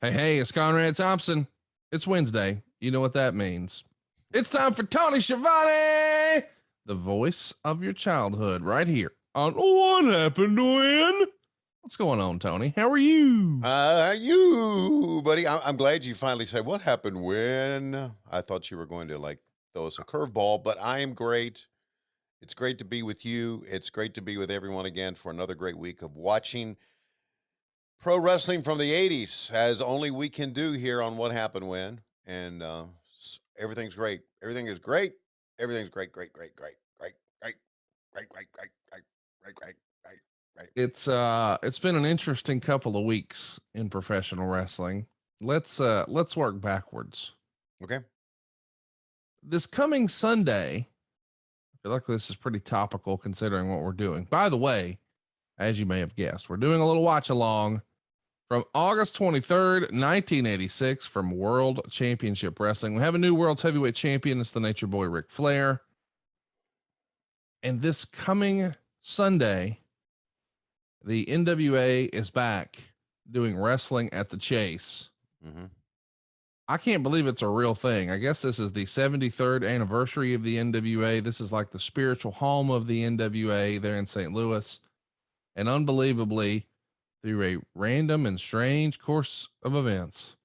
Hey, it's Conrad Thompson. It's Wednesday. You know what that means. It's time for Tony Schiavone, the voice of your childhood, right here on What Happened When. What's going on, Tony? How are you? Buddy? I'm glad you finally said what happened when. I thought you were going to like throw us a curveball, but I am great. It's great to be with you. It's great to be with everyone again for another great week of watching pro wrestling from the 80s, as only we can do here on What Happened When. And everything's great. Everything is great. Everything's great, great, great, great, great, great, great, great, great, great, great, great, great, great. It's been an interesting couple of weeks in professional wrestling. Let's work backwards. Okay. This coming Sunday, I feel like this is pretty topical considering what we're doing. By the way, as you may have guessed, we're doing a little watch along from August 23rd, 1986, from World Championship Wrestling. We have a new world's heavyweight champion. It's the Nature Boy Ric Flair. And this coming Sunday, the NWA is back doing wrestling at the Chase. Mm-hmm. I can't believe it's a real thing. I guess this is the 73rd anniversary of the NWA. This is like the spiritual home of the NWA there in St. Louis. And unbelievably, through a random and strange course of events,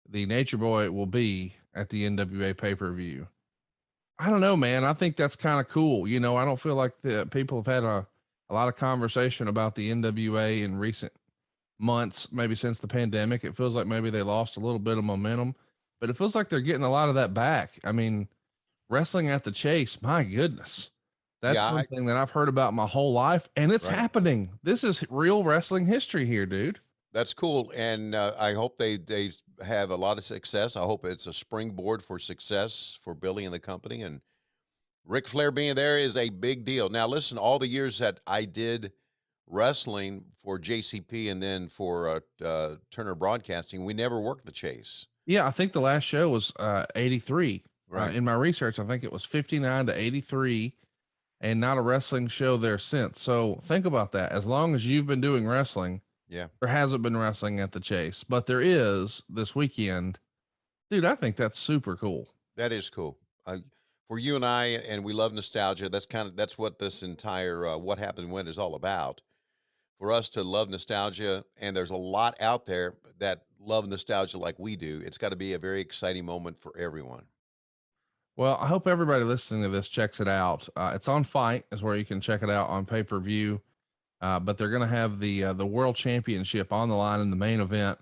the Nature Boy will be at the NWA pay-per-view. I don't know, man. I think that's kind of cool. You know, I don't feel like the people have had a lot of conversation about the NWA in recent months, maybe since the pandemic. It feels like maybe they lost a little bit of momentum, but it feels like they're getting a lot of that back. I mean, wrestling at the Chase, my goodness. That's Yeah, something that I've heard about my whole life, and it's right. happening. This is real wrestling history here, dude. That's cool, and I hope they have a lot of success. I hope it's a springboard for success for Billy and the company. And Ric Flair being there is a big deal. Now, listen, all the years that I did wrestling for JCP and then for Turner Broadcasting, we never worked the Chase. Yeah, I think the last show was 83. Right. In my research, I think it was 59 to 83, and not a wrestling show there since. So think about that. As long as you've been doing wrestling, Yeah, there hasn't been wrestling at the Chase, but there is this weekend. Dude, I think that's super cool. that is cool. For you and I, and we love nostalgia. That's what this entire What Happened When is all about. For us to love nostalgia, and there's a lot out there that love nostalgia like we do. It's got to be a very exciting moment for everyone. Well, I hope everybody listening to this checks it out. It's on Fight, is where you can check it out on pay per view. But they're going to have the World Championship on the line in the main event.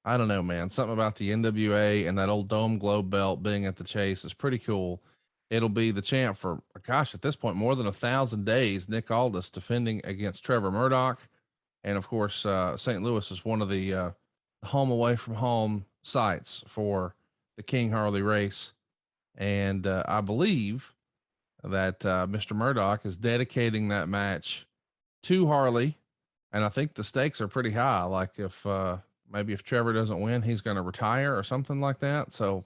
I don't know, man. Something about the NWA and that old Dome Globe belt being at the Chase is pretty cool. It'll be the champ for, gosh, at this point, more than 1,000 days. Nick Aldis defending against Trevor Murdoch, and of course, St. Louis is one of the home away from home sites for the King Harley race. And I believe that Mr. Murdoch is dedicating that match to Harley. And I think the stakes are pretty high. Like if maybe if Trevor doesn't win, he's going to retire or something like that. So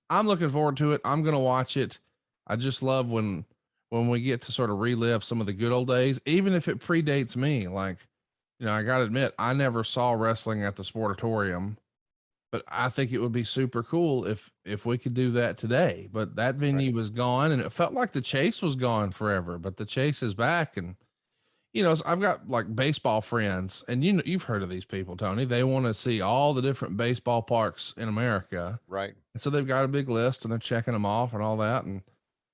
I'm looking forward to it. I'm going to watch it. I just love when we get to sort of relive some of the good old days, even if it predates me. Like, you know, I got to admit, I never saw wrestling at the Sportatorium, but I think it would be super cool if we could do that today. But that Right. venue was gone, and it felt like the Chase was gone forever. But the Chase is back, and you know, I've got like baseball friends, and you know, you've heard of these people, Tony. They want to see all the different baseball parks in America, Right. and so they've got a big list, and they're checking them off and all that. And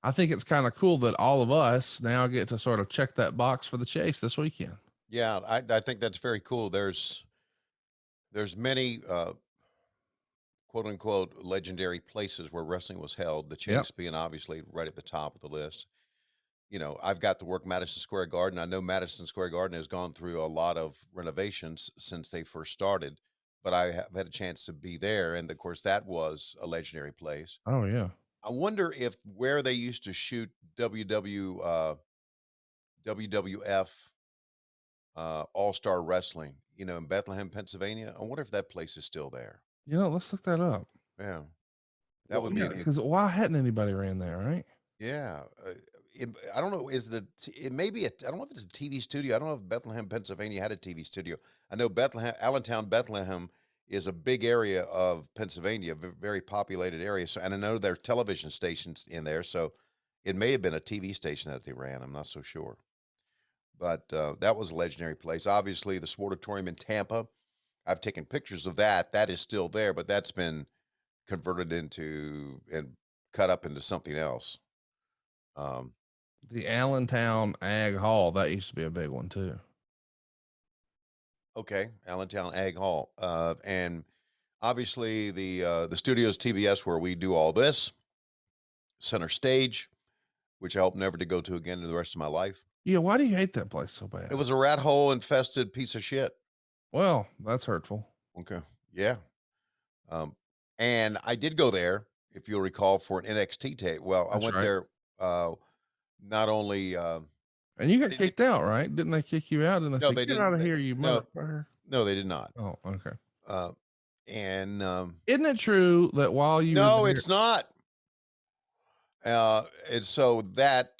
I think it's kind of cool that all of us now get to sort of check that box for the Chase this weekend. Yeah, I think that's very cool. There's many quote unquote legendary places where wrestling was held. The Yep. Chase being obviously right at the top of the list. You know, I've got to work Madison Square Garden. I know Madison Square Garden has gone through a lot of renovations since they first started, but I have had a chance to be there, and of course that was a legendary place. Oh yeah. I wonder if where they used to shoot WWF All Star Wrestling, you know, in Bethlehem, Pennsylvania. I wonder if that place is still there. You know, let's look that up. Yeah, that Well, would be yeah, an because why hadn't anybody ran there, right? yeah. I don't know. It may be I don't know if it's a TV studio. I don't know if Bethlehem, Pennsylvania had a TV studio. I know Bethlehem, Allentown, Bethlehem is a big area of Pennsylvania, very populated area. So, and I know there are television stations in there, so it may have been a TV station that they ran. I'm not so sure, but that was a legendary place. Obviously, the Sportatorium in Tampa. I've taken pictures of that. That is still there, but that's been converted into and cut up into something else. Um, The Allentown Ag Hall, that used to be a big one too. okay, Allentown Ag Hall, and obviously the studios TBS where we do all this, center stage, which I hope never to go to again in the rest of my life. Yeah, why do you hate that place so It bad? was a rat hole infested piece of shit. Well, that's hurtful. Okay, yeah, um, and I did go there, if you'll recall, for an NXT tape. Well, I That's went right. there not only And you I got didn't. kicked out, right? Didn't they kick you out? And they No, say, they "Get didn't. out of here, you No, motherfucker." no, they did not. Oh, okay. Uh, and Isn't it true that while you were no, there, it's not. And so that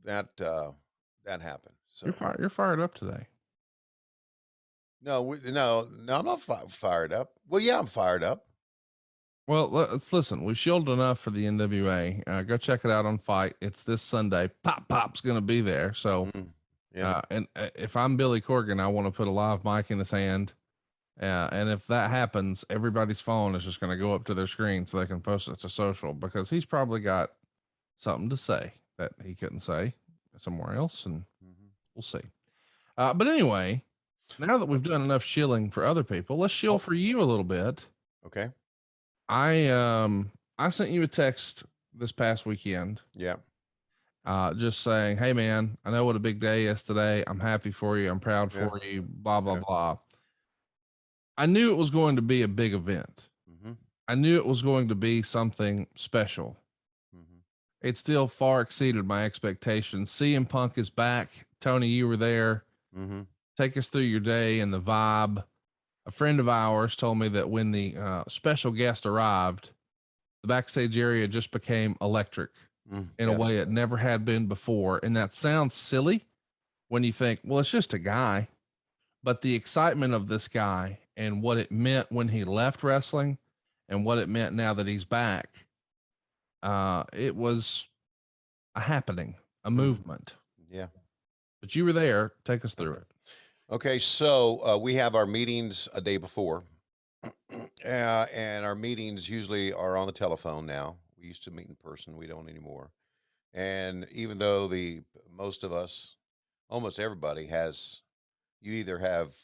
that happened. So you're fired up today? no, no, I'm not fired up. Well, yeah, I'm fired up. Well, let's listen. We've shielded enough for the NWA. Go check it out on Fight. It's this Sunday. Pop's going to be there. So, Mm, yeah. and if I'm Billy Corgan, I want to put a live mic in his hand. And if that happens, everybody's phone is just going to go up to their screen so they can post it to social because he's probably got something to say that he couldn't say somewhere else, and Mhm. we'll see. But anyway, now that we've done enough shilling for other people, let's shill Oh, for you a little bit. okay. I sent you a text this past weekend, Yeah. just saying, "Hey man, I know what a big day yesterday. I'm happy for you. I'm proud Yeah. for you. Blah blah Yeah. blah." I knew it was going to be a big event. Hmm. I knew it was going to be something special. Hmm. It still far exceeded my expectations. CM Punk is back. Tony, you were there. Hmm. Take us through your day and the vibe. A friend of ours told me that when the special guest arrived, the backstage area just became electric in a Yes. way it never had been before. And that sounds silly when you think, well, it's just a guy. But the excitement of this guy and what it meant when he left wrestling and what it meant now that he's back, it was a happening, a Hmm. movement. Yeah. But you were there. Take us through Okay. it. Okay. So we have our meetings a day before, and our meetings usually are on the telephone now. We used to meet in person. We don't anymore. And even though the most of us, almost everybody has, you either have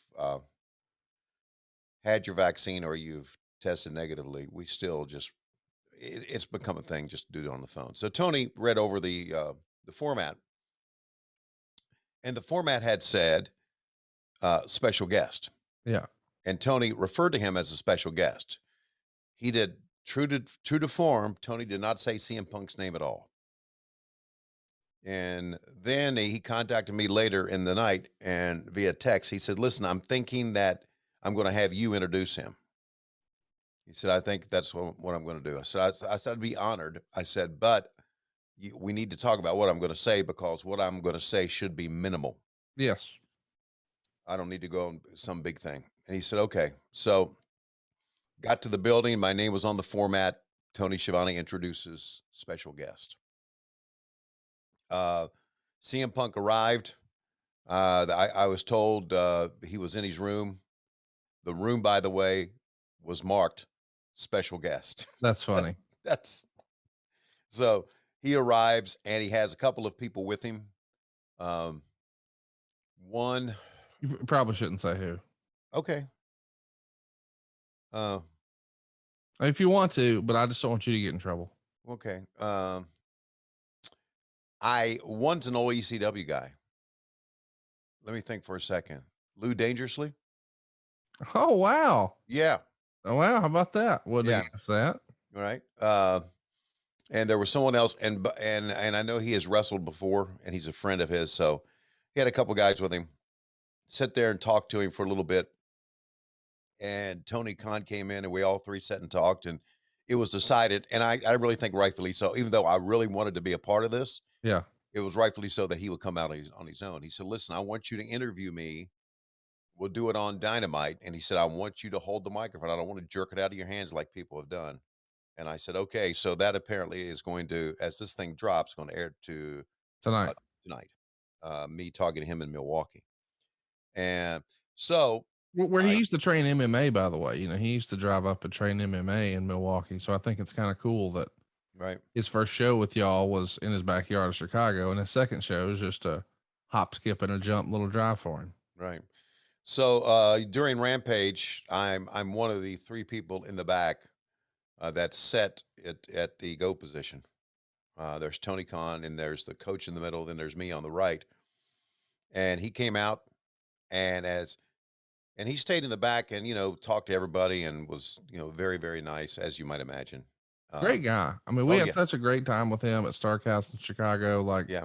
had your vaccine or you've tested negatively, we still just it's become a thing just to do it on the phone. So Tony read over the format, and the format had said special guest, Yeah. and Tony referred to him as a special guest. He did true to form. Tony did not say CM Punk's name at all. And then he contacted me later in the night and via text. He said, "Listen, I'm thinking that I'm going to have you introduce him." He said, "I think that's what I'm going to do." I said, "I'd be honored." I said, "But we need to talk about what I'm going to say because what I'm going to say should be minimal. Yes. I don't need to go on some big thing." And he said, "Okay." So got to the building. My name was on the format. Tony Schiavone introduces special guest. Uh, CM Punk arrived. I was told he was in his room. The room, by the way, was marked special guest. That's funny. That's so he arrives and he has a couple of people with him. Um, one, You probably shouldn't say who. okay. Uh, If you want to, but I just don't want you to get in trouble. okay. One's an old ECW guy. Let me think for a second. Lou Dangerously? Oh, wow. Yeah. Oh, wow. How about that? Wouldn't Yeah. have guessed that. Right. And there was someone else, and I know he has wrestled before, and he's a friend of his, so he had a couple guys with him. Sit there and talk to him for a little bit, and Tony Khan came in, and we all three sat and talked, and it was decided, and I really think rightfully so. Even though I really wanted to be a part of this, Yeah. it was rightfully so that he would come out on his own. He said, "Listen, I want you to interview me we'll do it on Dynamite. And he said, I want you to hold the microphone. I don't want to jerk it out of your hands like people have done. And I said, okay. So that apparently is going to, as this thing drops, going to air to tonight. tonight. Me talking to him in Milwaukee. And so Where he I, used to train MMA, by the way. You know, he used to drive up and train MMA in Milwaukee. So I think it's kind of cool that right, his first show with y'all was in his backyard of Chicago, and his second show is just a hop, skip, and a jump little drive for him. right. So during Rampage, I'm one of the three people in the back that's set at the go position. There's Tony Khan, and there's the coach in the middle, then there's me on the right. And he came out, and he stayed in the back, and talked to everybody, and was very, very nice, as you might imagine. Great guy. I mean, we Oh had yeah, such a great time with him at Starcast in Chicago. Like, yeah,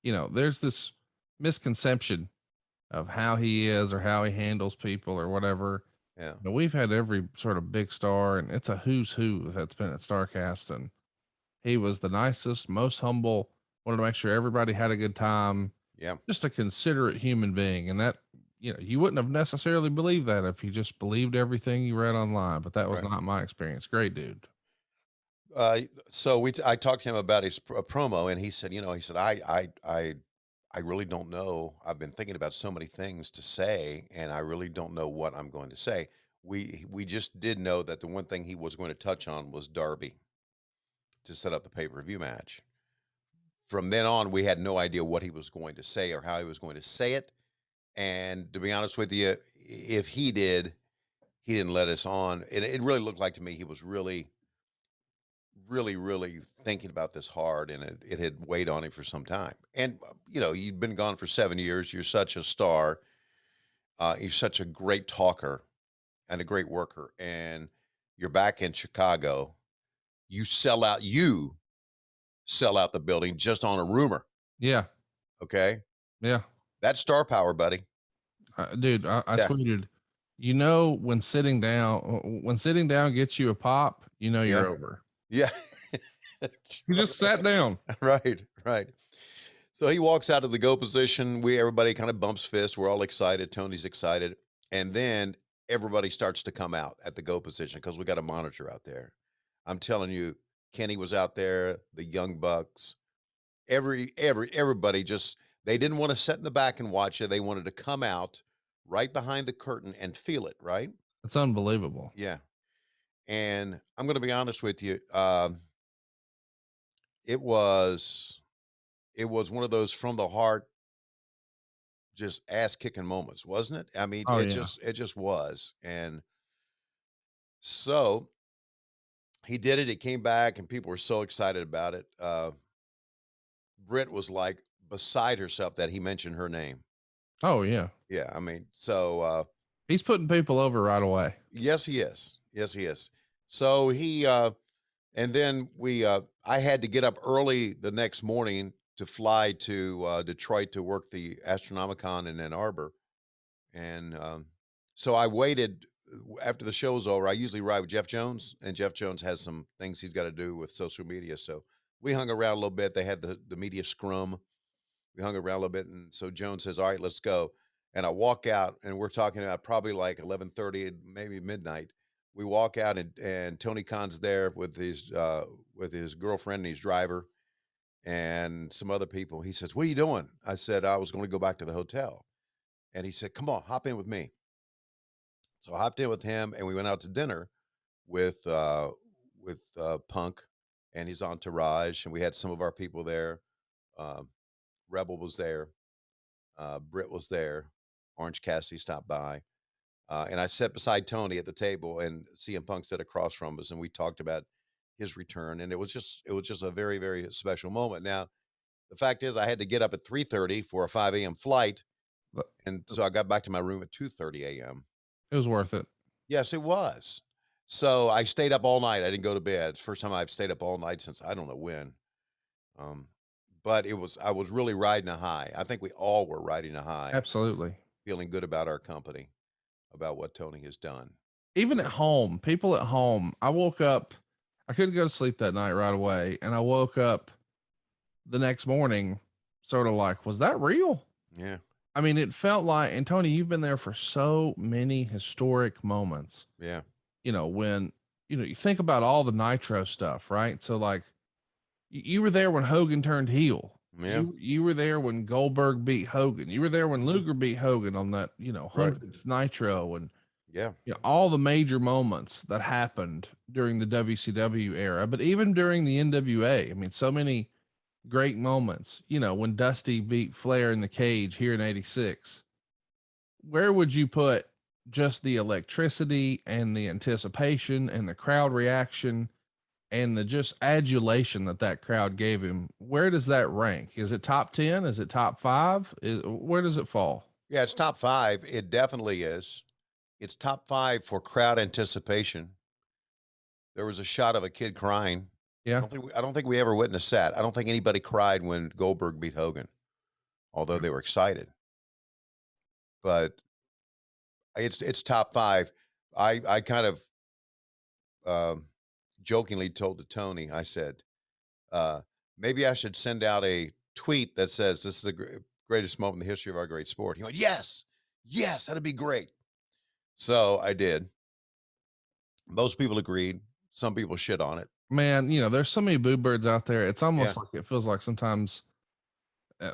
there's this misconception of how he is or how he handles people or whatever. yeah, We've had every sort of big star, and it's a who's who that's been at Starcast, and he was the nicest, most humble, wanted to make sure everybody had a good time, yeah. just a considerate human being. And that, you wouldn't have necessarily believed that if you just believed everything you read online, but that was Right. not my experience. Great dude. So I talked to him about his promo, and he said, I really don't know. I've been thinking about so many things to say, and I really don't know what I'm going to say. We just did know that the one thing he was going to touch on was Darby to set up the pay-per-view match. From then on, we had no idea what he was going to say or how he was going to say it. And to be honest with you, if he did, he didn't let us on. It really looked like to me he was really, really, really thinking about this hard, and it had weighed on him for some time. And you've been gone for 7 years. You're such a star. You're such a great talker and a great worker, and you're back in Chicago. You sell out. You sell out the building just on a rumor. Yeah. Okay, Yeah. that's star power, buddy. Dude, I Yeah, tweeted, when sitting down gets you a pop, yeah, you're over. yeah. You just sat down. Right, right. So he walks out of the go position. Everybody kind of bumps fists. We're all excited. Tony's excited. And then everybody starts to come out at the go position because we got a monitor out there. I'm telling you, Kenny was out there, the Young Bucks, everybody just they didn't want to sit in the back and watch it. They wanted to come out right behind the curtain and feel it, right? It's unbelievable. Yeah. And I'm gonna be honest with you. It was it was one of those from the heart just ass kicking moments, wasn't it? I mean, Oh yeah. it just was. And so he did it. He came back, and people were so excited about it. Britt was like beside herself that he mentioned her name. Oh yeah. Yeah, I mean, so He's putting people over right away. yes, he is. Yes, he is. So he and then I had to get up early the next morning to fly to Detroit to work the Astronomicon in Ann Arbor. And so I waited after the show was over. I usually ride with Jeff Jones, and Jeff Jones has some things he's got to do with social media. So we hung around a little bit. They had the media scrum. We hung around a little bit, and so Jones says, "All right, let's go." And I walk out, and we're talking about probably like 11:30, maybe midnight. We walk out, and Tony Khan's there with his girlfriend and his driver and some other people. He says, "What are you doing?" I said, "I was going to go back to the hotel." And he said, "Come on, hop in with me." So I hopped in with him, and we went out to dinner with Punk and his entourage, and we had some of our people there. Um, Rebel was there, Britt was there, Orange Cassidy stopped by, and I sat beside Tony at the table, and CM Punk sat across from us, and we talked about his return, and it was just a very, very special moment. Now, the fact is, I had to get up at 3:30 for a 5 a.m. flight, But and so I got back to my room at 2:30 a.m. it was worth it. Yes, it was. So I stayed up all night. I didn't go to bed. It's the first time I've stayed up all night since I don't know when. Um, but I was really riding a high. I think we all were riding a high, Absolutely. feeling good about our company, about what Tony has done. Even at home, people at home, I woke up, I couldn't go to sleep that night right away. And I woke up the next morning, sort of like, was that real? Yeah. I mean, it felt like, and Tony, you've been there for so many historic moments, Yeah. when, you think about all the Nitro stuff, right? So like you were there when Hogan turned heel. Yeah. You were there when Goldberg beat Hogan. You were there when Mhm. Luger beat Hogan on that, Right. 100th Nitro, and Yeah. all the major moments that happened during the WCW era, but even during the NWA. I mean, so many great moments, when Dusty beat Flair in the cage here in 86. Where would you put just the electricity and the anticipation and the crowd reaction and the just adulation that that crowd gave him? Where does that rank? Is it top 10? Is it top 5? Where does it fall? Yeah. It's top five. It definitely is. It's top five for crowd anticipation. There was a shot of a kid crying. Yeah. I don't think we ever witnessed that. I don't think anybody cried when Goldberg beat Hogan, although they were excited. But it's top five. I kind of um, jokingly told to Tony, I said, uh, maybe I should send out a tweet that says this is the greatest moment in the history of our great sport. He went, yes, yes, that'd be great. So I did. Most people agreed. Some people shit on it. Man, there's so many boo birds out there. It's Yeah. almost like it feels like sometimes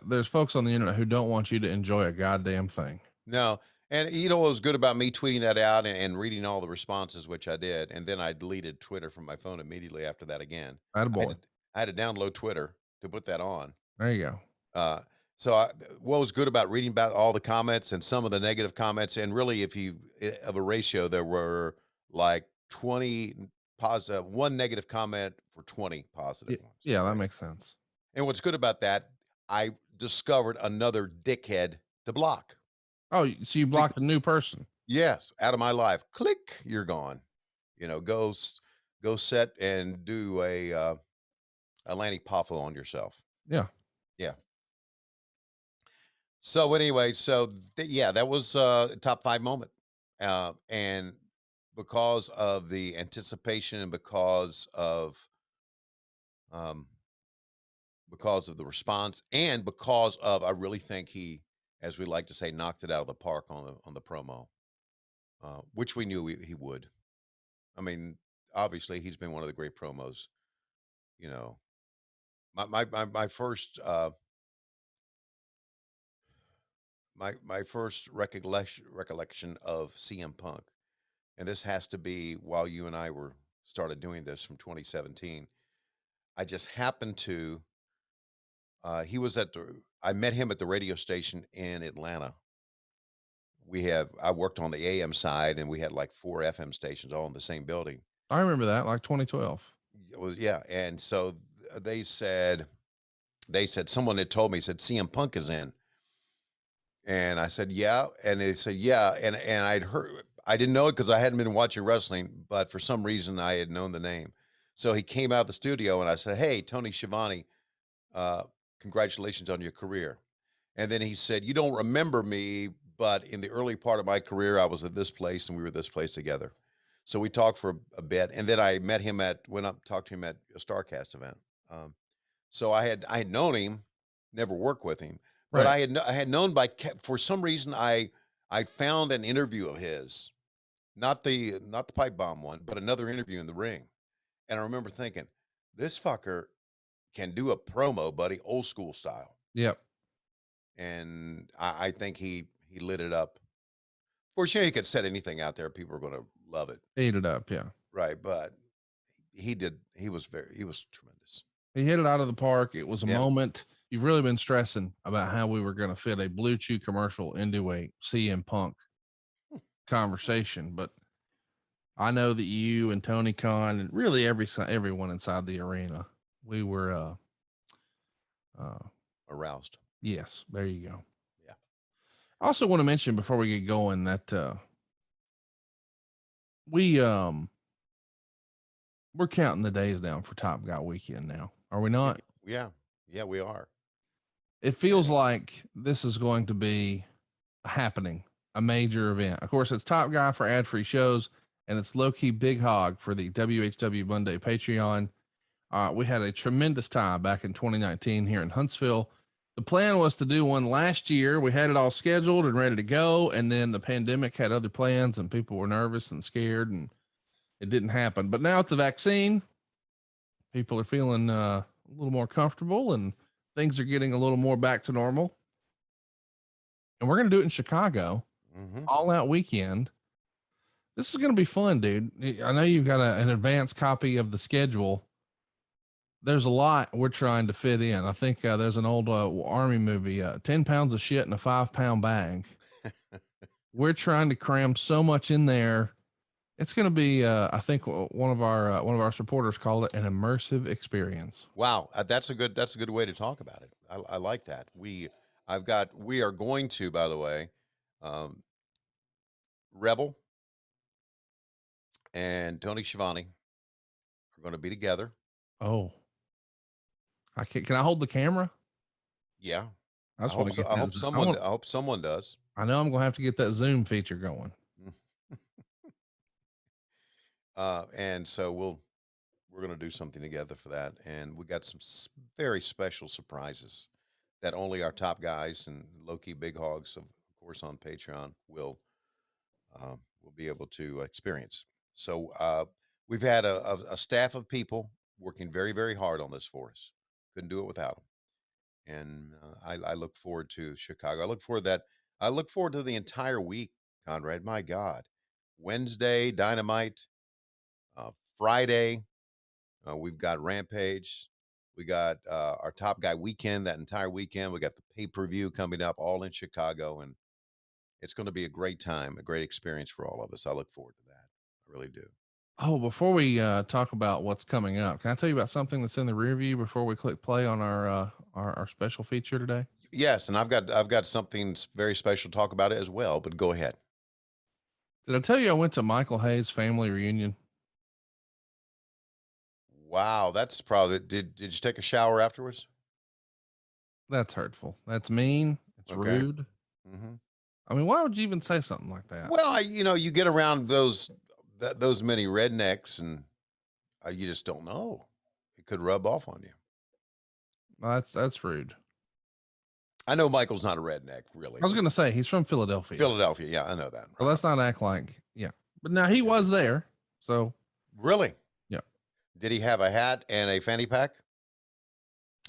there's folks on the internet who don't want you to enjoy a goddamn thing. No. And you know what was good about me tweeting that out and reading all the responses, which I did, and then I deleted Twitter from my phone immediately after that again. I had Attaboy. to I had to download Twitter to put that on. There you go. Uh, so what was good about reading about all the comments and some of the negative comments, and really, if you of a ratio, there were like 20 positive, one negative comment for 20 positive ones. Yeah, that Right. makes sense. And what's good about that, I discovered another dickhead to block. Oh, so you Bec- blocked a new person. Yes, out of my life. Click, you're gone. Go set and do a Lanny Poffo on yourself. Yeah. Yeah. So anyway, yeah, that was a top five moment, and because of the anticipation and um, because of the response and because of I really think he, as we like to say, knocked it out of the park on the promo, which we knew he would. I mean, obviously he's been one of the great promos. You know, my first my first recollection of CM Punk, and this has to be while you and I were started doing this from 2017. I just happened to he was at the I met him at the radio station in Atlanta. I worked on the AM side and we had like 4 FM stations all in the same building. I remember that, like 2012. It was yeah, and so they said someone had told me said CM Punk is in. And I said, "Yeah." And they said, "Yeah." And I'd heard I didn't know it because I hadn't been watching wrestling, but for some reason I had known the name. So he came out of the studio and I said, "Hey, Tony Schiavone, uh, congratulations on your career." And then he said, "You don't remember me, but in the early part of my career, I was at this place and we were at this place together." So we talked for a bit, and then I met him went up talked to him at a Starcast event. Um, so I had known him, never worked with him, but Right. I had known for some reason I found an interview of his, not the pipe bomb one, but another interview in the ring, and I remember thinking, this fucker can do a promo, buddy, old school style, Yep. and I think he lit it up. Of course, you know, he could set anything out there, people are going to love it, Ate it up. Yeah. right? But he did. He was tremendous. He hit it out of the park. It was a Yeah. moment. You've really been stressing about how we were going to fit a Blue Chew commercial into a CM Punk conversation, but I know that you and Tony Khan and really everyone inside the arena, we were, uh, Aroused. yes, there you go. Yeah. I also want to mention before we get going that, we, we're counting the days down for Top Guy weekend now. Are we Yeah. not? Yeah. Yeah, we are. It feels like this is going to be happening, a major event. Of course, it's Top Guy for ad-free shows, and it's low key Big Hog for the WHW Monday Patreon. We had a tremendous time back in 2019 here in Huntsville. The plan was to do one last year. We had it all scheduled and ready to go. And then the pandemic had other plans and people were nervous and scared and it didn't happen. But now with the vaccine, people are feeling a little more comfortable and things are getting a little more back to normal. And we're going to do it in Chicago, all out weekend. This is going to be fun, dude. I know you've got an advanced copy of the schedule. There's a lot we're trying to fit in. I think there's an old Army movie, 10 pounds of shit in a 5-pound bag. We're trying to cram so much in there. It's going to be, I think one of our supporters called it an immersive experience. Wow, that's a good way to talk about it. I like that. We are going to, by the way, Rebel and Tony Schiavone are going to be together. Oh, can I hold the camera? Yeah, I hope someone does. I know I'm going to have to get that Zoom feature going. And so we're going to do something together for that. And we got some very special surprises that only our top guys and low-key big hogs, of course, on Patreon will be able to experience. So we've had a staff of people working very, very hard on this for us. Couldn't do it without them. And I look forward to Chicago. I look forward to the entire week, Conrad. My God. Wednesday, Dynamite. Friday, we've got Rampage. We got our Top Guy weekend, that entire weekend. We got the pay-per-view coming up, all in Chicago. And it's going to be a great time, a great experience for all of us. I look forward to that. I really do. Oh, before we talk about what's coming up, can I tell you about something that's in the rear view before we click play on our special feature today? Yes, and I've got something very special to talk about it as well, but go ahead. Did I tell you I went to Michael Hayes' family reunion? Wow, that's probably did you take a shower afterwards? That's hurtful. That's mean. It's rude. I mean, why would you even say something like that? Well, you get around those many rednecks and you just don't know. It could rub off on you. That's rude. I know Michael's not a redneck, really. I was going to say he's from Philadelphia. Philadelphia, yeah, I know that. Right. So let's not act like, yeah. But now he was there, so. Really? Yeah. Did he have a hat and a fanny pack?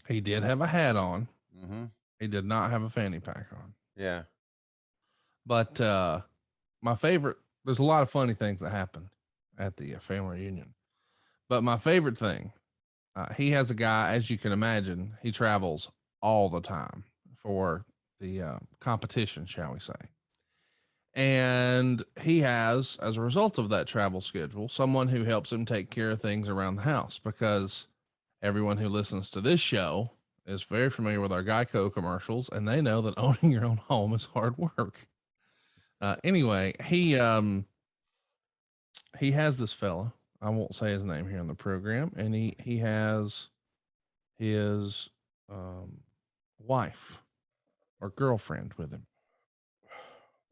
He did have a hat on. He did not have a fanny pack on. Yeah. But my favorite, there's a lot of funny things that happen at the family reunion. But my favorite thing, he has a guy, as you can imagine, he travels all the time for the competition, shall we say. And he has, as a result of that travel schedule, someone who helps him take care of things around the house, because everyone who listens to this show is very familiar with our Geico commercials, and they know that owning your own home is hard work. Anyway, he has this fella. I won't say his name here in the program, and he has his wife or girlfriend with him.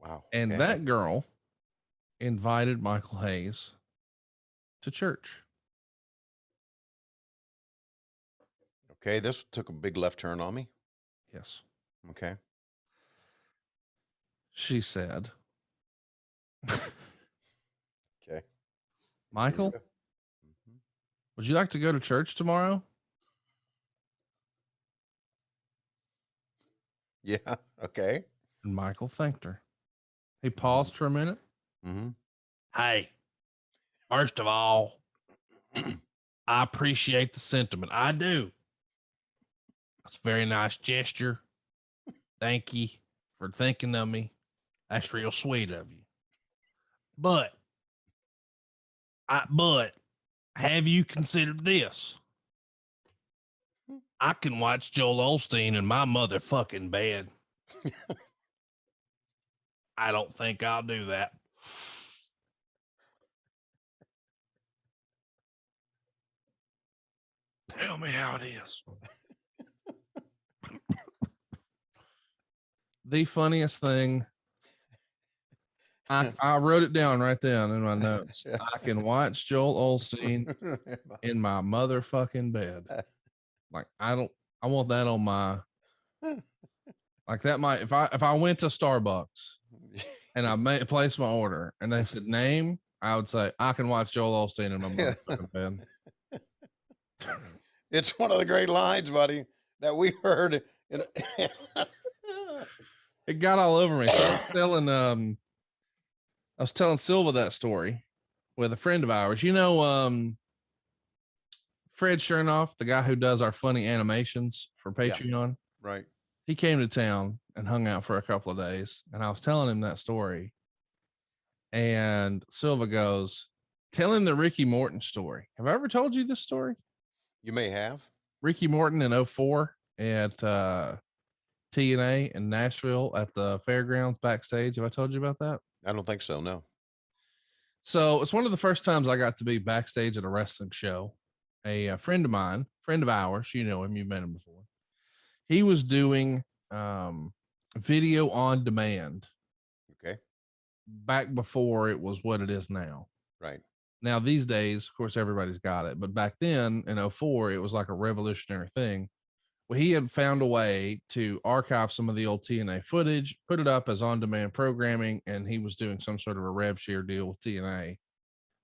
Wow. And that girl invited Michael Hayes to church. Okay, this took a big left turn on me. Yes. Okay. She said, okay, Michael, would you like to go to church tomorrow? Yeah. Okay. And Michael thanked her. He paused for a minute. Hey, first of all, I appreciate the sentiment. I do. It's a very nice gesture. Thank you for thinking of me. That's real sweet of you. But have you considered this? I can watch Joel Osteen in my motherfucking bed. I don't think I'll do that. Tell me how it is. The funniest thing, I wrote it down right down in my notes. I can watch Joel Osteen in my motherfucking bed. Like, I want that on my Like that might, if I went to Starbucks and I placed my order and they said name, I would say, I can watch Joel Osteen in my motherfucking bed. It's one of the great lines, buddy, that we heard. It got all over me. So I was telling Silva that story with a friend of ours. You know, Fred Chernoff, the guy who does our funny animations for Patreon. Yeah, right. He came to town and hung out for a couple of days. And I was telling him that story. And Silva goes, tell him the Ricky Morton story. Have I ever told you this story? You may have. Ricky Morton in 04 at T.A in Nashville at the fairgrounds backstage. Have I told you about that? I don't think so, no. So it's one of the first times I got to be backstage at a wrestling show. A friend of mine, friend of ours, you know him, you've met him before. He was doing video on demand. Okay. Back before it was what it is now. Right. Now, these days, of course, everybody's got it. But back then in 04, it was like a revolutionary thing. Well, he had found a way to archive some of the old TNA footage, put it up as on-demand programming, and he was doing some sort of a rev share deal with TNA.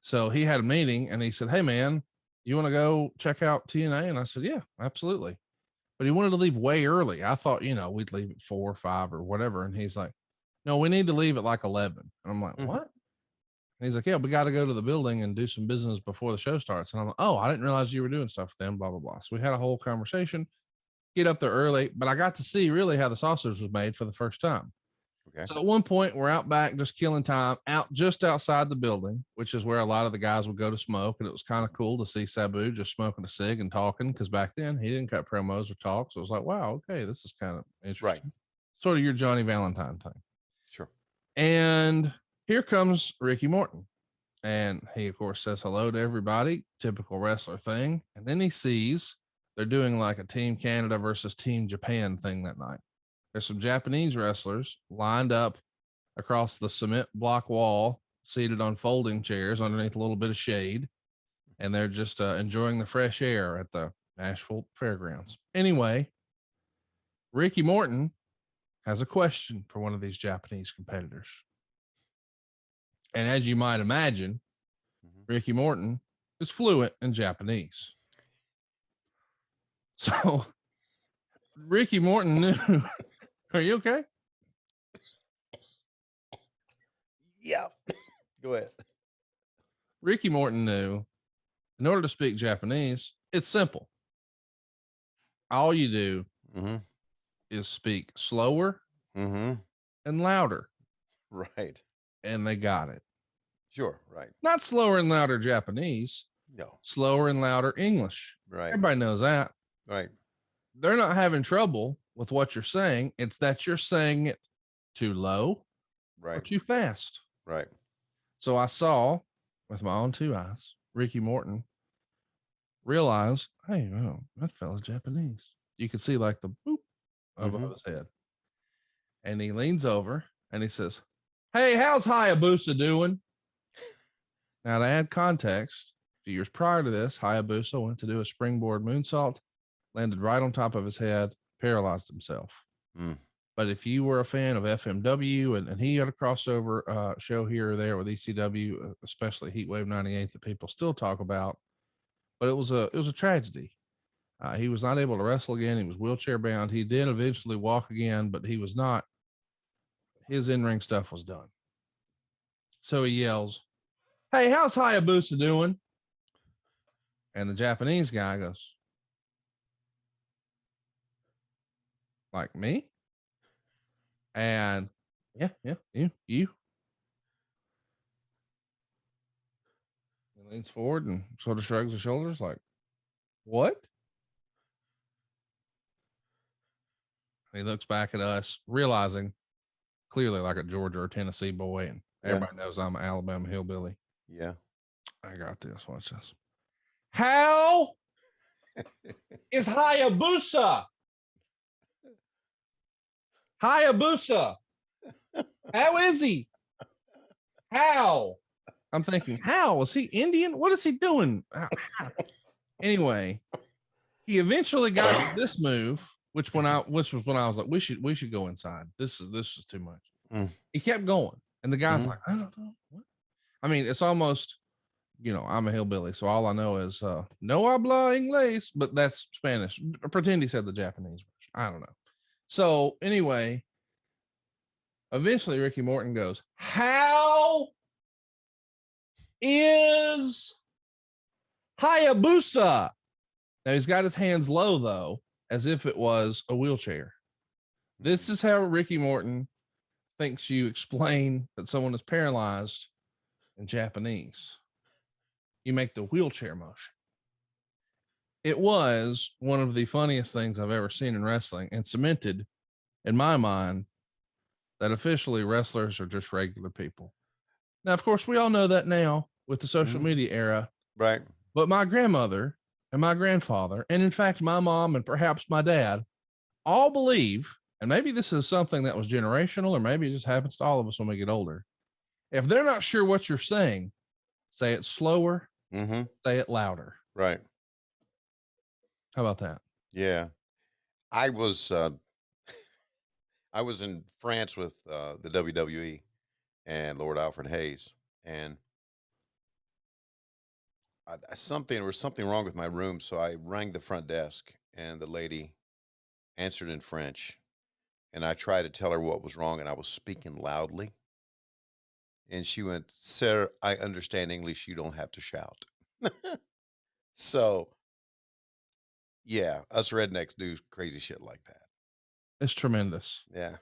So he had a meeting and he said, hey, man, you want to go check out TNA? And I said, yeah, absolutely. But he wanted to leave way early. I thought, you know, we'd leave at 4 or 5 or whatever. And he's like, no, we need to leave at like 11. And I'm like, what? And he's like, yeah, we got to go to the building and do some business before the show starts. And I'm like, oh, I didn't realize you were doing stuff with them, blah, blah, blah. So we had a whole conversation, get up there early, but I got to see really how the sausage was made for the first time. Okay. So at one point we're out back, just killing time out just outside the building, which is where a lot of the guys would go to smoke. And it was kind of cool to see Sabu just smoking a cig and talking. Cause back then he didn't cut promos or talk. So it was like, wow, okay, this is kind of interesting. Right. Sort of your Johnny Valentine thing. Sure. And here comes Ricky Morton. And he, of course, says hello to everybody, typical wrestler thing. And then he sees they're doing like a Team Canada versus Team Japan thing that night. There's some Japanese wrestlers lined up across the cement block wall, seated on folding chairs underneath a little bit of shade. And they're just enjoying the fresh air at the Nashville Fairgrounds. Anyway, Ricky Morton has a question for one of these Japanese competitors. And as you might imagine, Ricky Morton is fluent in Japanese. So Ricky Morton knew. Are you okay? Yeah. Go ahead. Ricky Morton knew in order to speak Japanese, it's simple. All you do is speak slower and louder. Right. And they got it. Sure. Right. Not slower and louder Japanese. No. Slower and louder English. Right. Everybody knows that. Right. They're not having trouble with what you're saying. It's that you're saying it too low or too fast. Right. So I saw with my own two eyes, Ricky Morton realize, hey, oh, that fella's Japanese. You could see like the boop above his head. And he leans over and he says, hey, how's Hayabusa doing? Now, to add context, a few years prior to this, Hayabusa went to do a springboard moonsault, landed right on top of his head, paralyzed himself. But if you were a fan of FMW and he had a crossover show here or there with ECW, especially Heatwave 98 that people still talk about, but it was a tragedy. He was not able to wrestle again. He was wheelchair bound. He did eventually walk again, but he was not. His in-ring stuff was done. So he yells, hey, how's Hayabusa doing? And the Japanese guy goes, like me? And yeah, you. He leans forward and sort of shrugs his shoulders like, what? And he looks back at us, realizing clearly like a Georgia or Tennessee boy. And everybody knows I'm an Alabama hillbilly. Yeah. I got this. Watch this. How is Hayabusa? Hayabusa. How is he? How? I'm thinking, how? Is he Indian? What is he doing? Anyway, he eventually got this move, which was when I was like, we should go inside. This is too much. Mm. He kept going, and the guy's Mhm. like, I don't know what. I mean, it's almost, I'm a hillbilly, so all I know is no habla inglés, but that's Spanish. Pretend he said the Japanese version. I don't know. So anyway, eventually Ricky Morton goes, how is Hayabusa? Now he's got his hands low though, as if it was a wheelchair. This is how Ricky Morton thinks you explain that someone is paralyzed in Japanese. You make the wheelchair motion. It was one of the funniest things I've ever seen in wrestling, and cemented in my mind that officially wrestlers are just regular people. Now, of course, we all know that now with the social media era, Right. but my grandmother and my grandfather, and in fact, my mom and perhaps my dad, all believe, and maybe this is something that was generational, or maybe it just happens to all of us when we get older. If they're not sure what you're saying, say it slower, say it louder. Right. How about that? Yeah. I was I was in France with the WWE and Lord Alfred Hayes, and there was something wrong with my room, so I rang the front desk, and the lady answered in French, and I tried to tell her what was wrong, and I was speaking loudly, and she went, "Sir, I understand English. You don't have to shout." So yeah, us rednecks do crazy shit like that. It's tremendous. Yeah.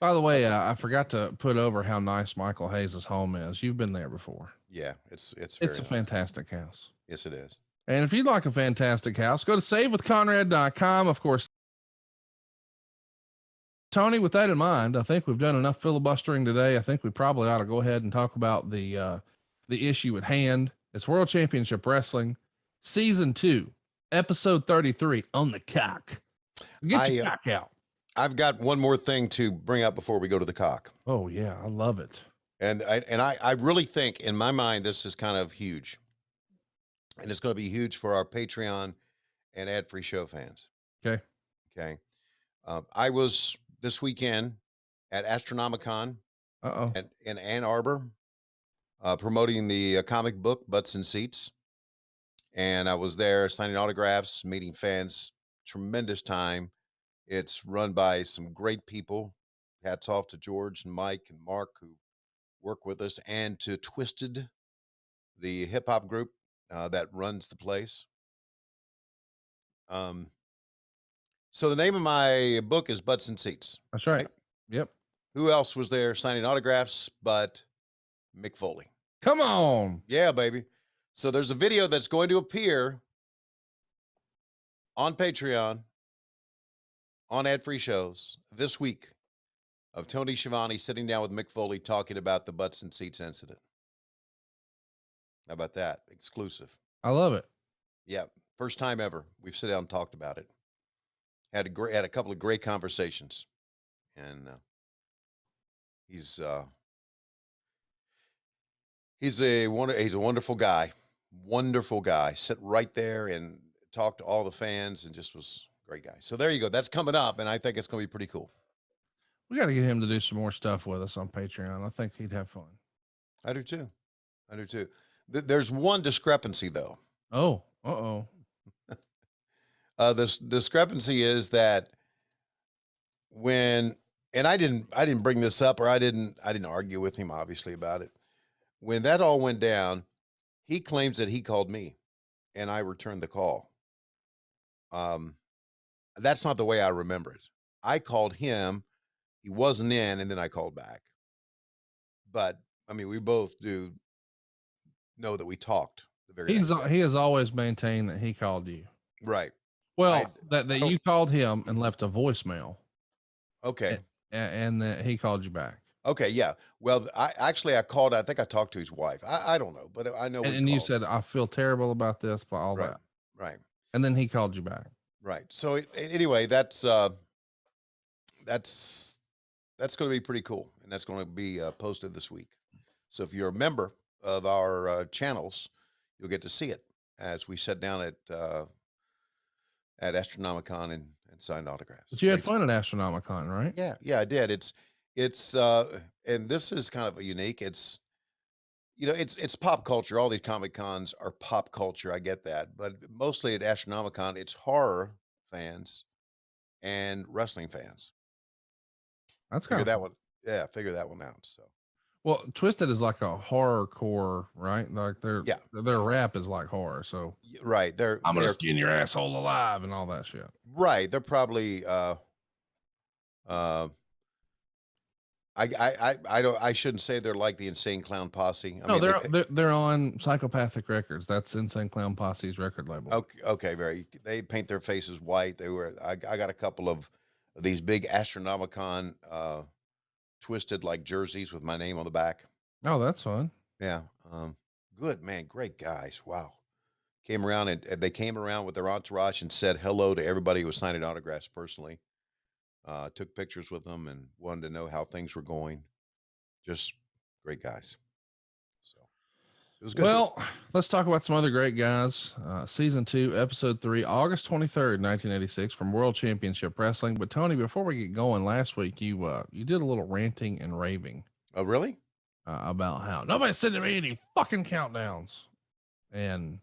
By the way, I forgot to put over how nice Michael Hayes' home is. You've been there before. Yeah, it's It's very a nice. fantastic house. Yes, it is. And if you'd like a fantastic house, go to savewithconrad.com. Of course, Tony, with that in mind, I think we've done enough filibustering today. I think we probably ought to go ahead and talk about the issue at hand. It's World Championship Wrestling, Season 2, Episode 33, on the cock. Get your cock out. I've got one more thing to bring up before we go to the cock. Oh yeah, I love it. And I really think, in my mind, this is kind of huge, and it's going to be huge for our Patreon and ad-free show fans. Okay. Okay. I was this weekend at Astronomicon in Ann Arbor, promoting the comic book Butts and Seats, and I was there signing autographs, meeting fans. Tremendous time. It's run by some great people. Hats off to George and Mike and Mark, who work with us, and to Twisted, the hip hop group that runs the place. So the name of my book is Butts and Seats. That's right. Yep. Who else was there signing autographs but Mick Foley? Come on. Yeah, baby. So there's a video that's going to appear on Patreon, on ad-free shows this week, of Tony Schiavone sitting down with Mick Foley talking about the Butts and Seats incident. How about that? Exclusive. I love it. Yeah. First time ever we've sit down and talked about it. Had a couple of great conversations, and he's a wonderful guy. Wonderful guy. Sit right there and talk to all the fans, and just was a great guy. So there you go. That's coming up, and I think it's going to be pretty cool. We got to get him to do some more stuff with us on Patreon. I think he'd have fun. I do too. I do too. There's one discrepancy though. Oh, uh-oh. This discrepancy is that and I didn't bring this up, or I didn't argue with him obviously about it. When that all went down, he claims that he called me and I returned the call. That's not the way I remember it. I called him, he wasn't in, and then I called back. But I mean, we both do know that we talked the very next day. He has always maintained that he called you. Right. Well, that you called him and left a voicemail. Okay. And that he called you back. Okay. Yeah. Well, I called. I think I talked to his wife. I don't know, but I know. And you said, I feel terrible about this, but all that. Right. And then he called you back. Right. So anyway, that's going to be pretty cool, and that's going to be posted this week. So if you're a member of our channels, you'll get to see it as we sit down at at Astronomicon and signed autographs. But you had Great fun at Astronomicon, right? Yeah, I did. It's and this is kind of unique. It's it's pop culture. All these comic cons are pop culture. I get that, but mostly at Astronomicon, it's horror fans and wrestling fans. That's kind Figure of that cool. one. Yeah, figure that one out. So Well, Twisted is like a horrorcore, right? Like their yeah, their rap is like horror. So right. I'm gonna They're skin your asshole alive and all that shit. right. They're probably uh I don't I shouldn't say they're like the Insane Clown Posse. I No, mean they're on Psychopathic Records. That's Insane Clown Posse's record label. okay, they paint their faces white. I got a couple of these big Astronomicon twisted like jerseys with my name on the back. Oh, that's fun. Yeah. Good man, great guys. Wow. Came around and they came around with their entourage and said hello to everybody who was signing autographs personally. Took pictures with them and wanted to know how things were going. Just great guys. So it was good. Well, let's talk about some other great guys. Season 2, episode 3, August 23rd, 1986, from World Championship Wrestling. But Tony, before we get going, last week you did a little ranting and raving. Oh, really? About how nobody's sending me any fucking countdowns, and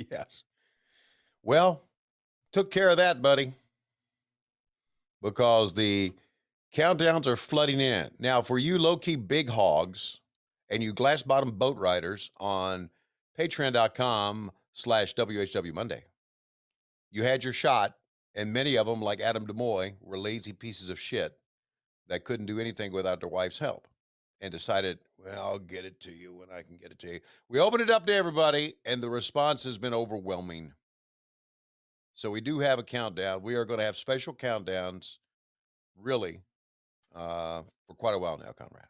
Yes. Well, took care of that, buddy, because the countdowns are flooding in. Now, for you low-key big hogs and you glass-bottom boat riders on patreon.com/WHW Monday, you had your shot, and many of them, like Adam DeMoy, were lazy pieces of shit that couldn't do anything without their wife's help and decided, well, I'll get it to you when I can get it to you. We opened it up to everybody, and the response has been overwhelming. So we do have a countdown. We are going to have special countdowns, really, for quite a while now, Conrad.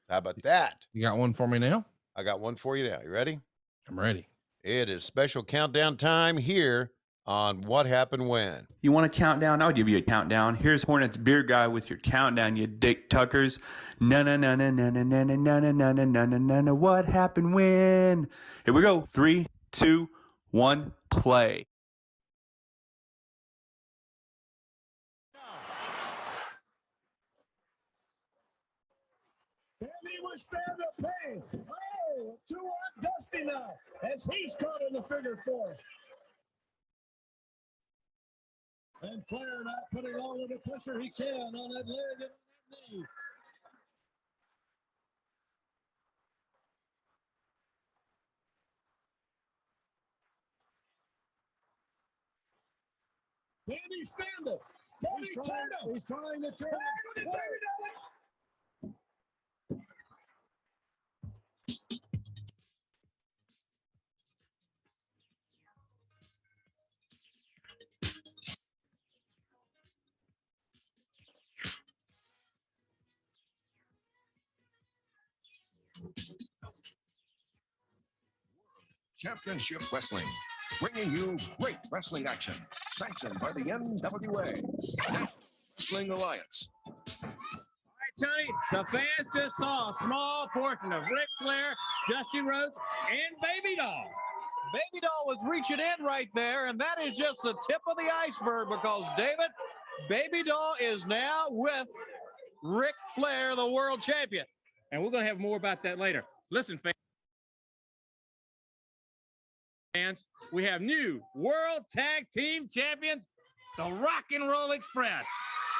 How about that? You got one for me now? I got one for you now. You ready? I'm ready. It is special countdown time here on What Happened When. You want a countdown? I'll give you a countdown. Here's Hornets Beer Guy with your countdown, you dick tuckers. Na na na na na na na na na na na na na na. What happened when? Here we go. 3, 2, 1, play. And he was stand-up pain. Oh, 2-1 Dusty now as he's caught in the figure four. And Flair now putting all of the pressure he can on that leg and that knee. Danny stand-up. He's trying to turn. Championship Wrestling, bringing you great wrestling action, sanctioned by the NWA, National Wrestling Alliance. All right, Tony, the fans just saw a small portion of Ric Flair, Dusty Rhodes, and Baby Doll. Baby Doll was reaching in right there, and that is just the tip of the iceberg because, David, Baby Doll is now with Ric Flair, the world champion. And we're going to have more about that later. Listen, fans, we have new World Tag Team Champions, the Rock and Roll Express.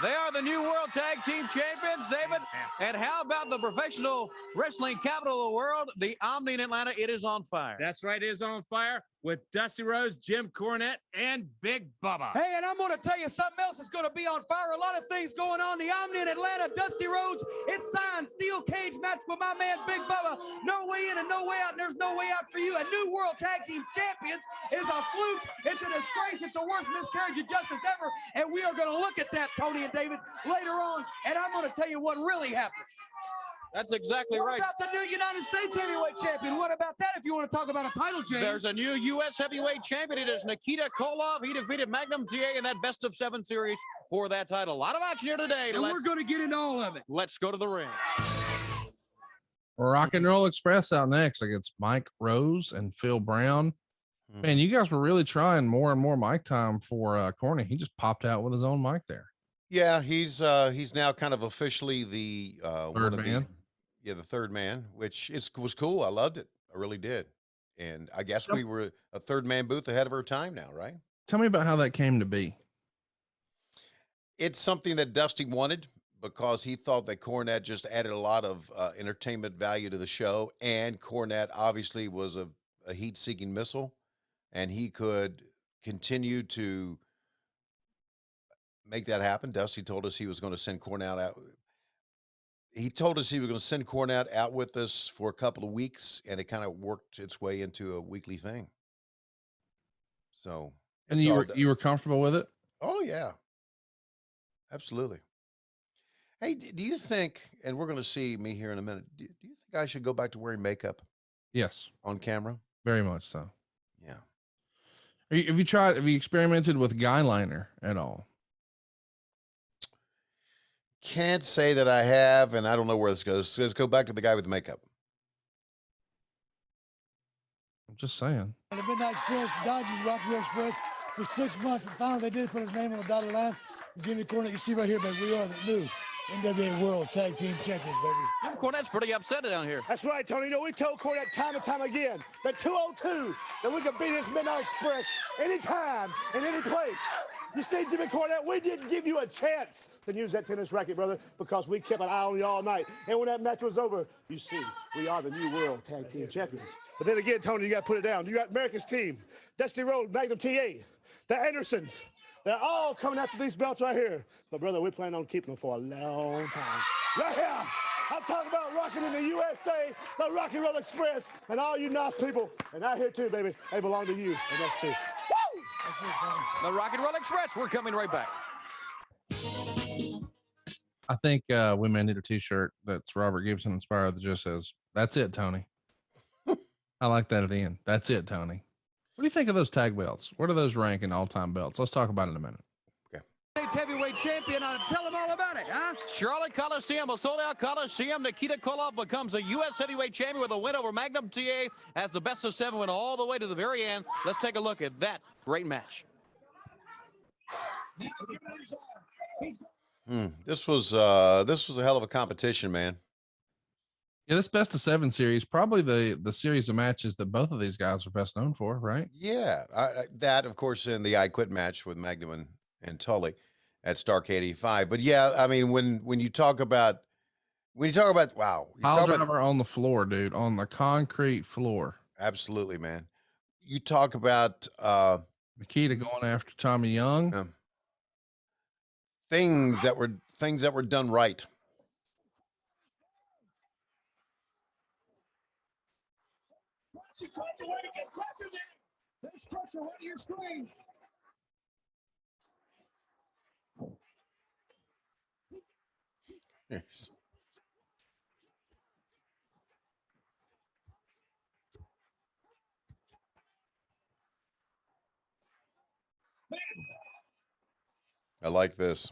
They are the new World Tag Team Champions, David. And how about the professional wrestling capital of the world, the Omni in Atlanta? It is on fire. That's right, it is on fire with Dusty Rhodes, Jim Cornette, and Big Bubba. Hey, and I'm going to tell you something else is going to be on fire. A lot of things going on. The Omni in Atlanta, Dusty Rhodes, it's signed. Steel cage match with my man, Big Bubba. No way in and no way out, and there's no way out for you. A new World Tag Team Champions is a fluke. It's a disgrace. It's the worst miscarriage of justice ever. And we are going to look at that, Tony and David, later on. And I'm going to tell you what really happened. That's exactly right. What about the new United States Heavyweight Champion? What about that if you want to talk about a title change? There's a new U.S. Heavyweight Champion. It is Nikita Koloff. He defeated Magnum T.A. in that best-of-7 series for that title. A lot of action here today. And we're going to get into all of it. Let's go to the ring. Rock and Roll Express out next against Mike Rose and Phil Brown. Man, you guys were really trying more and more mic time for Corny. He just popped out with his own mic there. Yeah, he's now kind of officially the Third man. The third man, which was cool. I loved it. I really did. And I guess we were a third man booth ahead of our time now, right? Tell me about how that came to be. It's something that Dusty wanted because he thought that Cornette just added a lot of entertainment value to the show, and Cornette obviously was a heat-seeking missile, and he could continue to make that happen. Dusty told us he was going to send Cornette out. He told us he was going to send Cornette out with us for a couple of weeks, and it kind of worked its way into a weekly thing. So, and you were comfortable with it? Oh yeah, absolutely. Hey, do you think? And we're going to see me here in a minute. Do you think I should go back to wearing makeup? Yes, on camera. Very much so. Yeah. Have you experimented with guy liner at all? Can't say that I have, and I don't know where this goes. Let's go back to the guy with the makeup. I'm just saying. The Midnight Express, Dodgers, Rock Road Express for 6 months, but finally they did put his name on the dotted line. Jimmy Cornette, you see right here, baby, we are the new NWA World Tag Team Champions, baby. Jim Cornette's pretty upset down here. That's right, Tony. You know, we told Cornette time and time again that 202, that we could beat this Midnight Express anytime, in any place. You see, Jimmy Cornette, we didn't give you a chance to use that tennis racket, brother, because we kept an eye on you all night. And when that match was over, you see, we are the new World Tag Team Champions. But then again, Tony, you got to put it down. You got America's team, Dusty Rhodes, Magnum T.A, the Andersons. They're all coming after these belts right here. But, brother, we plan on keeping them for a long time. Right here, I'm talking about rocking in the USA, the Rocky Road Express, and all you nice people. And out here, too, baby, they belong to you, and that's too. Woo! That's it, the Rock and Roll Express. We're coming right back. I think we may need a t-shirt that's Robert Gibson inspired that just says, "That's it, Tony." I like that at the end. That's it, Tony. What do you think of those tag belts? Where do those rank in all-time belts? Let's talk about it in a minute. Okay. States heavyweight champion. Tell them all about it, huh? Charlotte Coliseum, a sold-out Coliseum. Nikita Koloff becomes a U.S. heavyweight champion with a win over Magnum T.A. as the best of 7 went all the way to the very end. Let's take a look at that great match. This was a hell of a competition, man. Yeah, this best of 7 series, probably the series of matches that both of these guys are best known for, right? Yeah, that of course in the I Quit match with Magnum and Tully at Starrcade 85. But yeah, I mean when you talk about wow, Pile driver on the floor, dude, on the concrete floor. Absolutely, man. You talk about Nikita going after Tommy Young. Things that were done right. There's pressure right to your screen. Yes. I like this.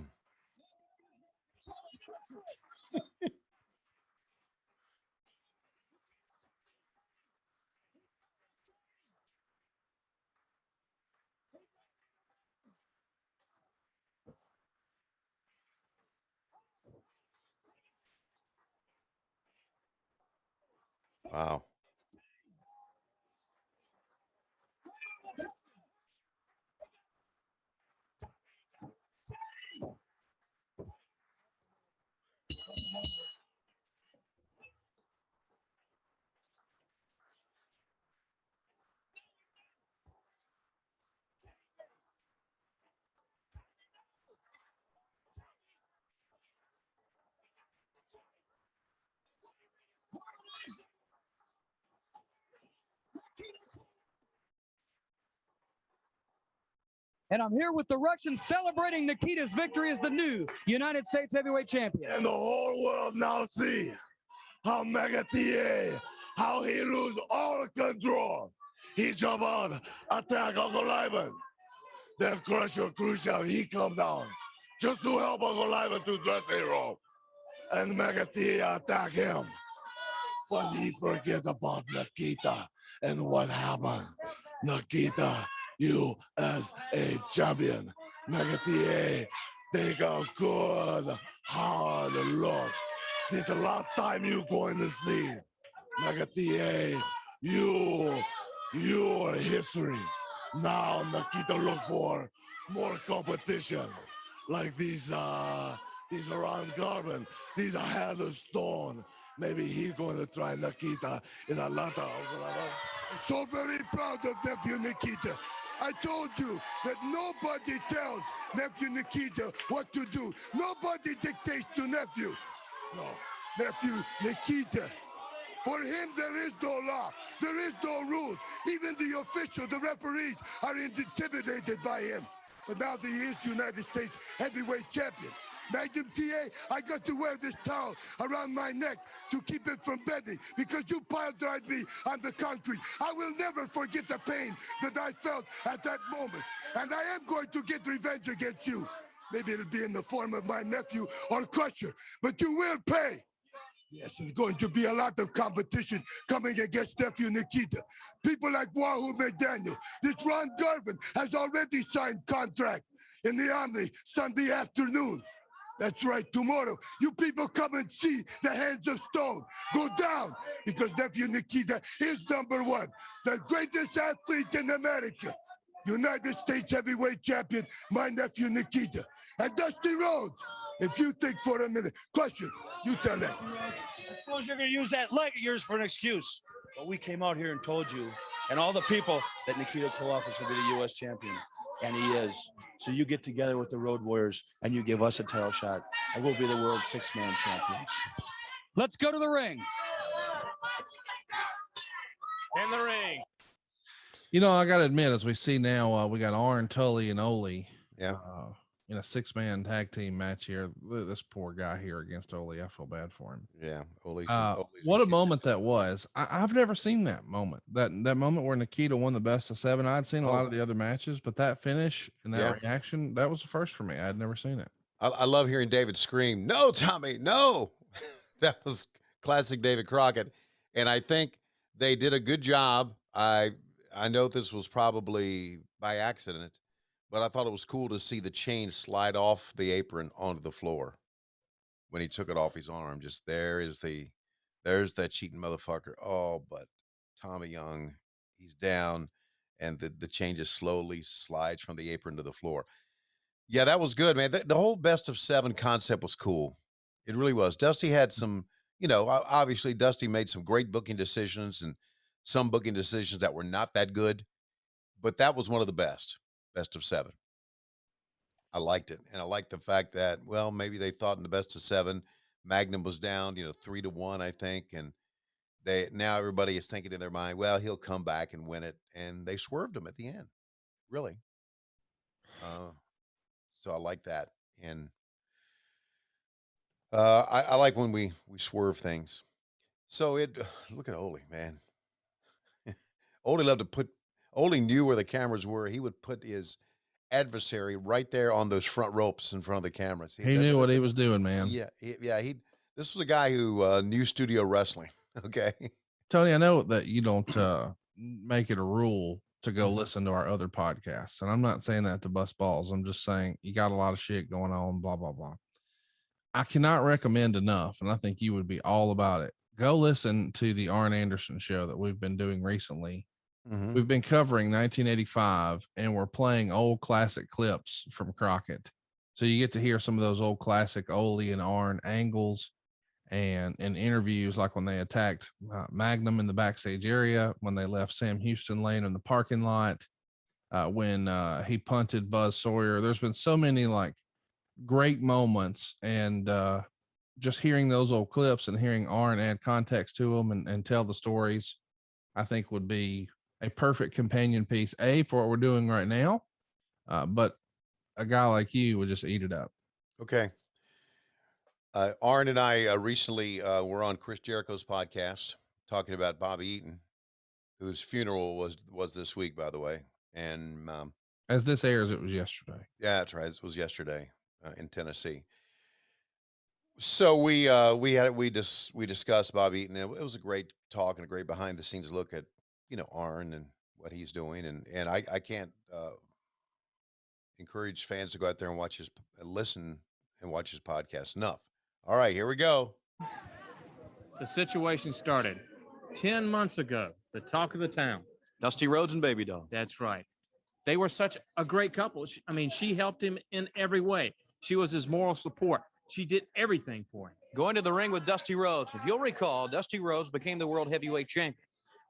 Wow. And I'm here with the Russians celebrating Nikita's victory as the new United States heavyweight champion. And the whole world now see how Magnum T.A, how he lose all control. He jump on, attack Uncle Ivan. Then Crusher Crucial, he come down just to help Uncle Ivan to dressing room. And Magnum T.A attack him. But he forget about Nikita and what happened. Nikita, USA champion. Magnum T.A, take a good hard look. This is the last time you're going to see. Magnum T.A, your history. Now, Nikita, look for more competition. Like these Ron Garvin, these are Heather Stone. Maybe he's going to try Nikita in Atlanta. I'm so very proud of nephew Nikita. I told you that nobody tells nephew Nikita what to do. Nobody dictates to nephew. No, nephew Nikita. For him, there is no law. There is no rules. Even the officials, the referees, are intimidated by him. But now that he is United States heavyweight champion. Magnum T.A, I got to wear this towel around my neck to keep it from bending because you pile-drive me on the concrete. I will never forget the pain that I felt at that moment. And I am going to get revenge against you. Maybe it'll be in the form of my nephew or Crusher, but you will pay. Yes, there's going to be a lot of competition coming against nephew Nikita. People like Wahoo McDaniel. This Ron Garvin has already signed contract in the Omni Sunday afternoon. That's right, tomorrow. You people come and see the Hands of Stone go down because nephew Nikita is #1, the greatest athlete in America. United States heavyweight champion, my nephew Nikita. And Dusty Rhodes, if you think for a minute, question, you tell that. I suppose you're going to use that leg of yours for an excuse. But we came out here and told you and all the people that Nikita Koloff is going to be the U.S. champion. And he is. So you get together with the Road Warriors and you give us a title shot. And we'll be the world six-man champions. Let's go to the ring. In the ring. You know, I got to admit, as we see now, we got Arn, Tully, and Ole. Yeah. In a 6-man tag team match here. This poor guy here against Ole. I feel bad for him. Yeah. Ole's what a moment that was. I've never seen that moment. That moment where Nikita won the best of 7. I'd seen a lot of the other matches, but that finish and that reaction, that was the first for me. I'd never seen it. I love hearing David scream, "No, Tommy, no." That was classic David Crockett. And I think they did a good job. I know this was probably by accident, but I thought it was cool to see the chain slide off the apron onto the floor when he took it off his arm. Just there's that cheating motherfucker. Oh, but Tommy Young, he's down, and the chain just slowly slides from the apron to the floor. Yeah, that was good, man. The whole best of 7 concept was cool. It really was. Dusty had some, obviously Dusty made some great booking decisions and some booking decisions that were not that good, but that was one of the best of 7. I liked it. And I liked the fact that, well, maybe they thought in the best of 7, Magnum was down, 3-1, I think. And now everybody is thinking in their mind, well, he'll come back and win it. And they swerved him at the end. Really. So I like that. And I like when we swerve things. So look at Ole, man. Ole loved to Ole knew where the cameras were. He would put his adversary right there on those front ropes in front of the cameras. He knew what he was doing, man. Yeah. This was a guy who knew studio wrestling. Okay. Tony, I know that you don't make it a rule to go listen to our other podcasts. And I'm not saying that to bust balls. I'm just saying you got a lot of shit going on, blah, blah, blah. I cannot recommend enough, and I think you would be all about it. Go listen to the Arn Anderson show that we've been doing recently. Mm-hmm. We've been covering 1985, and we're playing old classic clips from Crockett. So you get to hear some of those old classic Ole and Arn angles and interviews, like when they attacked Magnum in the backstage area, when they left Sam Houston laying in the parking lot, when he punted Buzz Sawyer. There's been so many like great moments, and just hearing those old clips and hearing Arn add context to them and tell the stories, I think would be a perfect companion piece, for what we're doing right now. But a guy like you would just eat it up. Okay. Arn and I recently were on Chris Jericho's podcast talking about Bobby Eaton, whose funeral was this week, by the way. And as this airs, it was yesterday. Yeah, that's right. It was yesterday in Tennessee. So we discussed Bobby Eaton. It was a great talk and a great behind the scenes look at Arn and what he's doing, and I can't encourage fans to go out there and watch his listen and watch his podcast enough. All right, here we go. The situation started 10 months ago. The talk of the town. Dusty Rhodes and Baby Doll. That's right. They were such a great couple. She helped him in every way. She was his moral support. She did everything for him. Going to the ring with Dusty Rhodes. If you'll recall, Dusty Rhodes became the world heavyweight champion.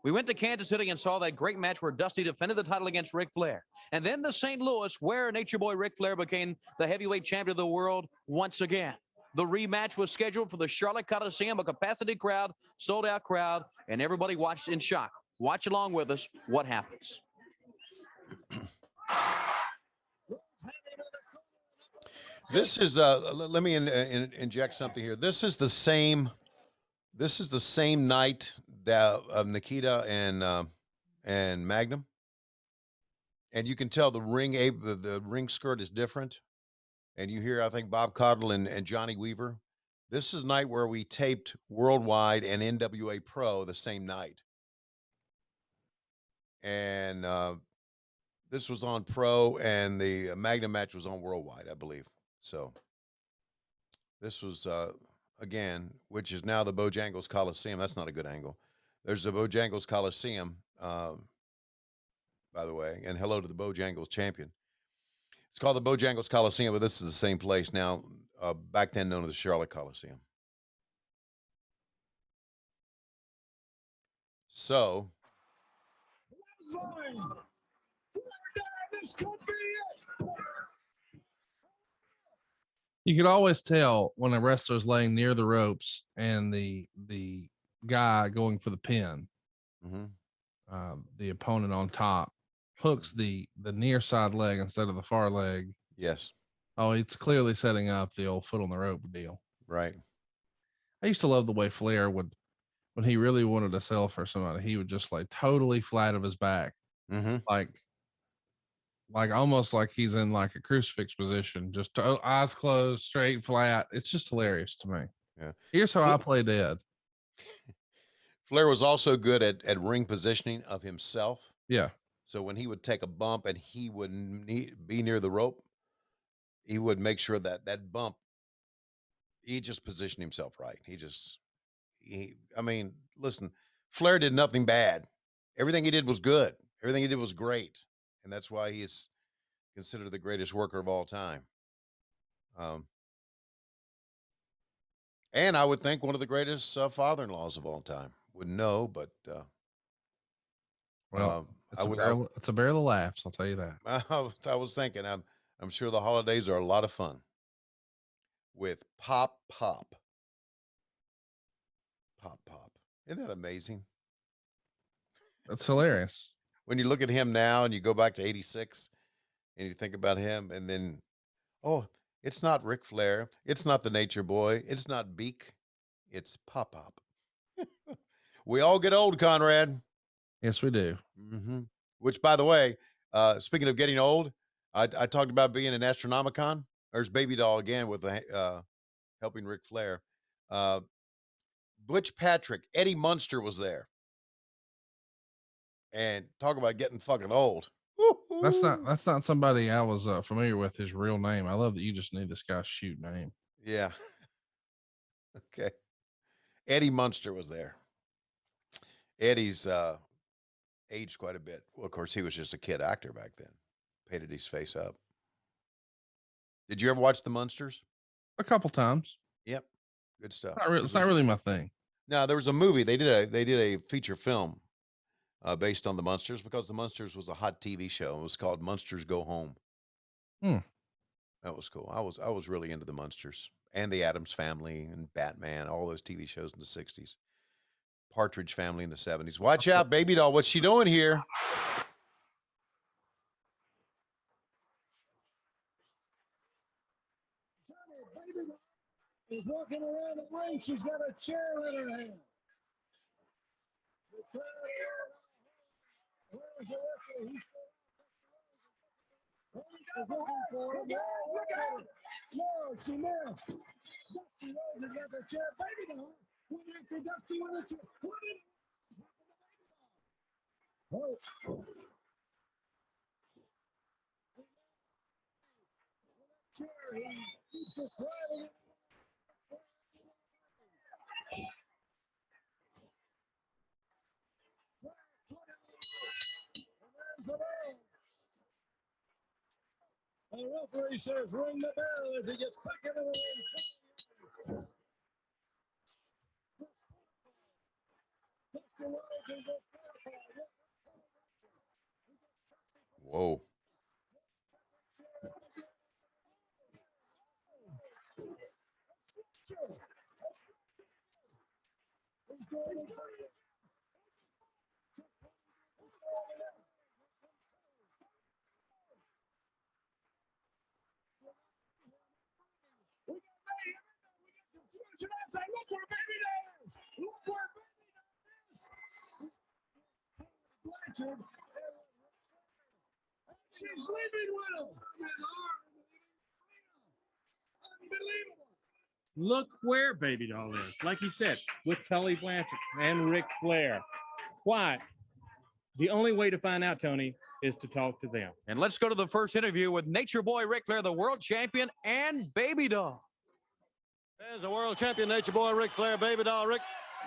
We went to Kansas City and saw that great match where Dusty defended the title against Ric Flair. And then the St. Louis, where Nature Boy Ric Flair became the heavyweight champion of the world once again. The rematch was scheduled for the Charlotte Coliseum, a capacity crowd, sold-out crowd, and everybody watched in shock. Watch along with us. What happens? This is let me inject something here. This is the same night that Nikita and Magnum, and you can tell the ring skirt is different. And you hear, I think, Bob Caudle and Johnny Weaver. This is the night where we taped Worldwide and NWA Pro the same night. And this was on Pro, and the Magnum match was on Worldwide, I believe. So this was, again, which is now the Bojangles Coliseum. That's not a good angle. There's the Bojangles Coliseum, by the way, and hello to the Bojangles champion. It's called the Bojangles Coliseum, but this is the same place now, back then known as the Charlotte Coliseum. So, you could always tell when a wrestler's laying near the ropes and the guy going for the pin, the opponent on top, hooks the near side leg instead of the far leg. Yes. Oh, it's clearly setting up the old foot on the rope deal. Right. I used to love the way Flair would, when he really wanted to sell for somebody, he would just like totally flat of his back. Like almost like he's in like a crucifix position, just eyes closed, straight, flat. It's just hilarious to me. Yeah. Here's how I play dead. Flair was also good at ring positioning of himself. Yeah. So when he would take a bump and he would be near the rope, he would make sure that bump, he just positioned himself right. I mean, listen, Flair did nothing bad. Everything he did was good. Everything he did was great. And that's why he is considered the greatest worker of all time. And I would think one of the greatest father-in-laws of all time. Wouldn't know, but it's a barrel of laughs, I'll tell you that. I was thinking, I'm sure the holidays are a lot of fun with Pop. Isn't that amazing? That's hilarious. When you look at him now and you go back to 86 and you think about him, and then, oh, it's not Ric Flair. It's not the Nature Boy. It's not Beak. It's Pop. We all get old, Conrad. Yes, we do. Which, by the way, speaking of getting old, I talked about being an Astronomicon. There's Baby Doll again with helping Ric Flair. Butch Patrick, Eddie Munster was there. And talk about getting fucking old. That's not somebody I was familiar with his real name. I love that you just knew this guy's shoot name. Yeah. Okay. Eddie Munster was there. Eddie's aged quite a bit. Well, of course, he was just a kid actor back then. Painted his face up. Did you ever watch the Munsters? A couple times. Yep. Good stuff. It's not really my thing. No, there was a movie. They did a feature film based on the Munsters, because the Munsters was a hot TV show. It was called Munsters Go Home. That was cool. I was really into the Munsters and the Addams Family and Batman, all those TV shows in the 60s. Partridge Family in the 70s. Watch out, Baby Doll. What's she doing here? Baby Doll is walking around the ring. She's got a chair in her hand. The crowd, where's the referee? He's looking for him. Look at her. No, she missed. Dusty Rhodes has got the chair. Baby Doll went after Dusty with a chair. What did The referee says ring the bell as he gets back into the ring. Whoa. Look where baby is! Look where baby is! Blanchard. She's leaving with him. Unbelievable. Look where Baby Doll is. Like you said, with Tully Blanchard and Ric Flair. Why? The only way to find out, Tony, is to talk to them. And let's go to the first interview with Nature Boy Ric Flair, the world champion, and Baby Doll. There's the world champion, Nature Boy Ric Flair, Baby Doll.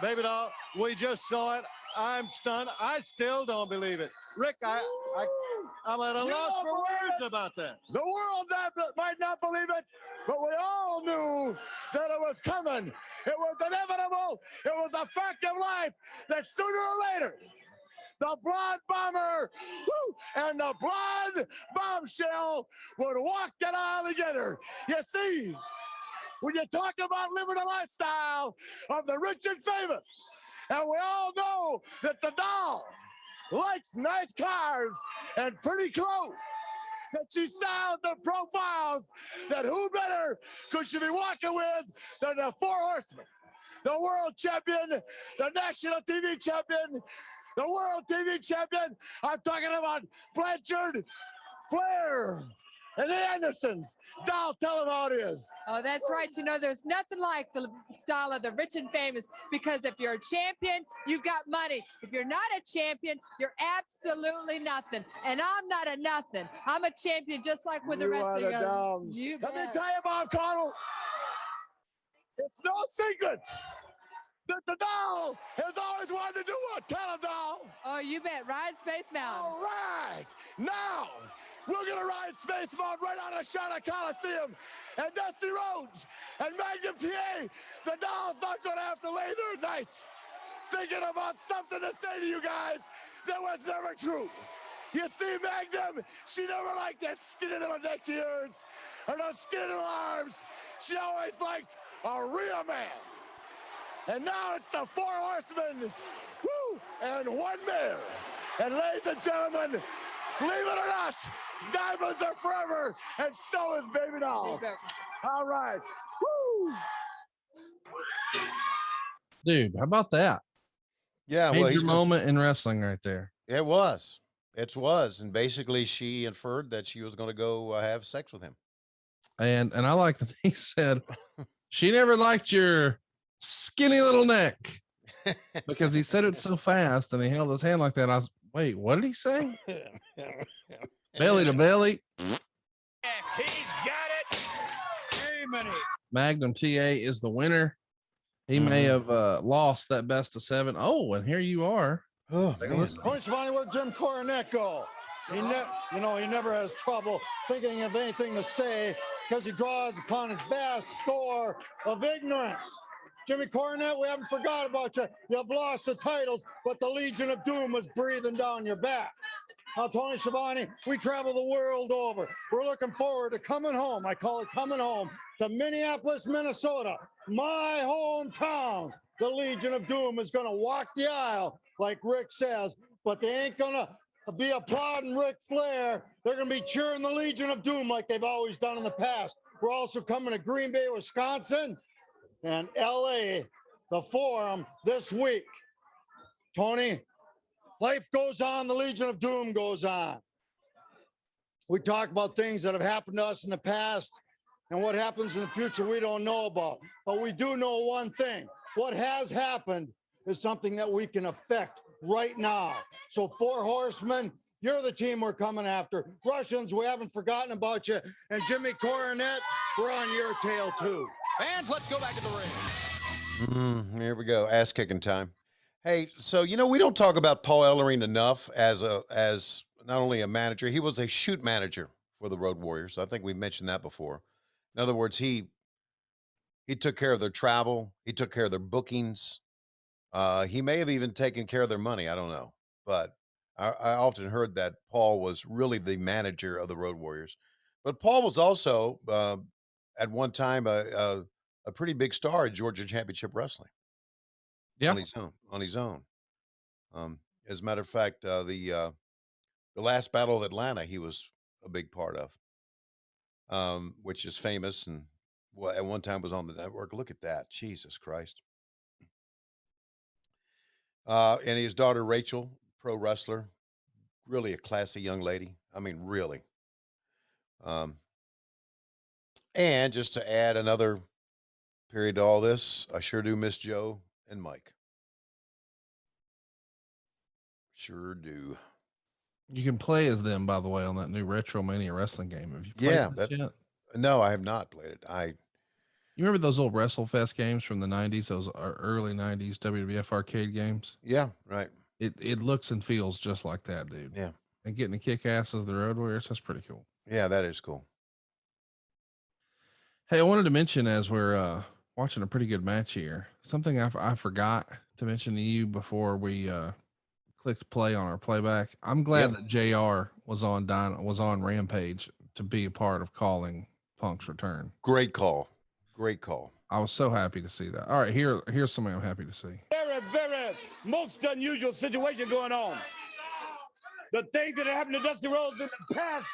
Baby Doll, we just saw it. I'm stunned. I still don't believe it. Rick, I'm at a loss for words about that. The world might not believe it, but we all knew that it was coming. It was inevitable. It was a fact of life that sooner or later, the Blonde Bomber and the Blonde Bombshell would walk it all together. You see, when you talk about living a lifestyle of the rich and famous, and we all know that the doll likes nice cars and pretty clothes, that she styles the profiles, that who better could she be walking with than the Four Horsemen? The world champion, the national TV champion, the world TV champion. I'm talking about Blanchard, Flair, and the Andersons. Doll, tell them how it is. Oh, that's right. You know, there's nothing like the style of the rich and famous, because if you're a champion, you've got money. If you're not a champion, you're absolutely nothing. And I'm not a nothing. I'm a champion just like with the rest of you. Let me tell you about Connell. It's no secret that the doll has always wanted to do what? Tell him, doll. Oh, you bet. Ride Space Mountain. All right. Now, we're going to ride Space Mountain right out of Schiavone Coliseum. And Dusty Rhodes and Magnum T.A., the doll's not going to have to lay their night thinking about something to say to you guys that was never true. You see, Magnum, she never liked that skinny little neck of yours or those skinny little arms. She always liked a real man. And now it's the Four Horsemen, and one mare. And ladies and gentlemen, believe it or not, diamonds are forever, and so is Baby Doll. All right. Woo! Dude, how about that? Yeah, Major moment in wrestling right there. It was. It was. And basically she inferred that she was going to go have sex with him. And I like that he said, she never liked your skinny little neck, because he said it so fast and he held his hand like that. I was, wait, what did he say? Belly to belly. He's got it. Amen. Magnum T.A. is the winner. He may have lost that best of 7. Oh, and here you are. Oh, Tony Schiavone, where'd Jim Cornette go? He never has trouble thinking of anything to say because he draws upon his vast store of ignorance. Jimmy Cornette, we haven't forgot about you. You've lost the titles, but the Legion of Doom was breathing down your back. Now, Tony Schiavone, we travel the world over. We're looking forward to coming home. I call it coming home to Minneapolis, Minnesota, my hometown. The Legion of Doom is going to walk the aisle, like Rick says, but they ain't going to be applauding Ric Flair. They're going to be cheering the Legion of Doom like they've always done in the past. We're also coming to Green Bay, Wisconsin, and LA, the Forum, this week. Tony, life goes on, the Legion of Doom goes on. We talk about things that have happened to us in the past, and what happens in the future we don't know about. But we do know one thing. What has happened is something that we can affect right now. So Four Horsemen, You're the team we're coming after. Russians, we haven't forgotten about you. And Jimmy Cornette, we're on your tail too. And let's go back to the ring. Here we go. Ass kicking time. Hey, so we don't talk about Paul Ellering enough as not only a manager, he was a shoot manager for the Road Warriors. I think we've mentioned that before. In other words, he took care of their travel, he took care of their bookings. He may have even taken care of their money. I don't know, but I often heard that Paul was really the manager of the Road Warriors. But Paul was also at one time a pretty big star at Georgia Championship Wrestling. Yeah, on his own. As a matter of fact, the last Battle of Atlanta, he was a big part of, which is famous and at one time was on the network. Look at that, Jesus Christ! And his daughter Rachel, pro wrestler, really a classy young lady. I mean, really. And just to add another period to all this, I sure do miss Joe and Mike. Sure do. you can play as them, by the way, on that new Retro Mania wrestling game. Have you played that yet? No, I have not played it. You remember those old WrestleFest games from the 90s, those early 90s WWF arcade games? Yeah, right. It looks and feels just like that, dude. Yeah. And getting to kick ass as the Road Warriors, that's pretty cool. Yeah, that is cool. Hey, I wanted to mention as we're watching a pretty good match here, something I forgot to mention to you before we clicked play on our playback. I'm glad that JR was on Rampage to be a part of calling Punk's return. Great call. Great call. I was so happy to see that. All right, here's something I'm happy to see. Very, very most unusual situation going on. The things that happened to Dusty Rhodes in the past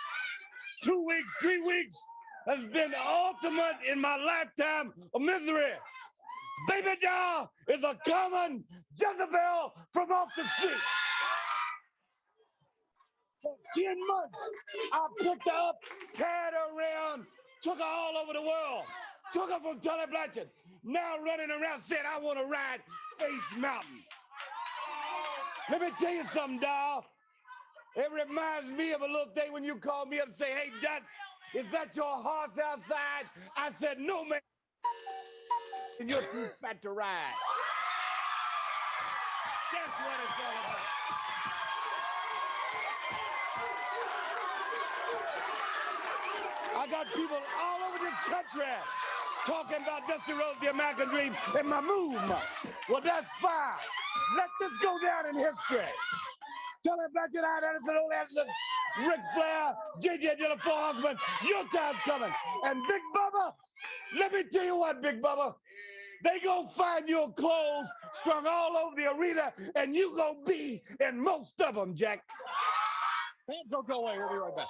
2 weeks, 3 weeks has been ultimate in my lifetime of misery. Baby doll is a common Jezebel from off the street. For 10 months, I picked her up, carried her around, took her all over the world, took her from Tully Blanchard. Now running around saying, I want to ride Space Mountain. Let me tell you something, doll. It reminds me of a little thing when you called me up and say, hey, Dutch, is that your horse outside? I said, no, man. And you're too fat to ride. That's what it's all about. I got people all over this country talking about Dusty Rhodes, the American Dream, and my movement. Well, that's fine. Let this go down in history. Tell him back to that Anderson, old Anderson, Ric Flair, J.J. Dilla, Hawkman, your time's coming. And Big Bubba, let me tell you what, Big Bubba, they gonna find your clothes strung all over the arena, and you gonna be in most of them, Jack. Hands don't go away. We'll be right back.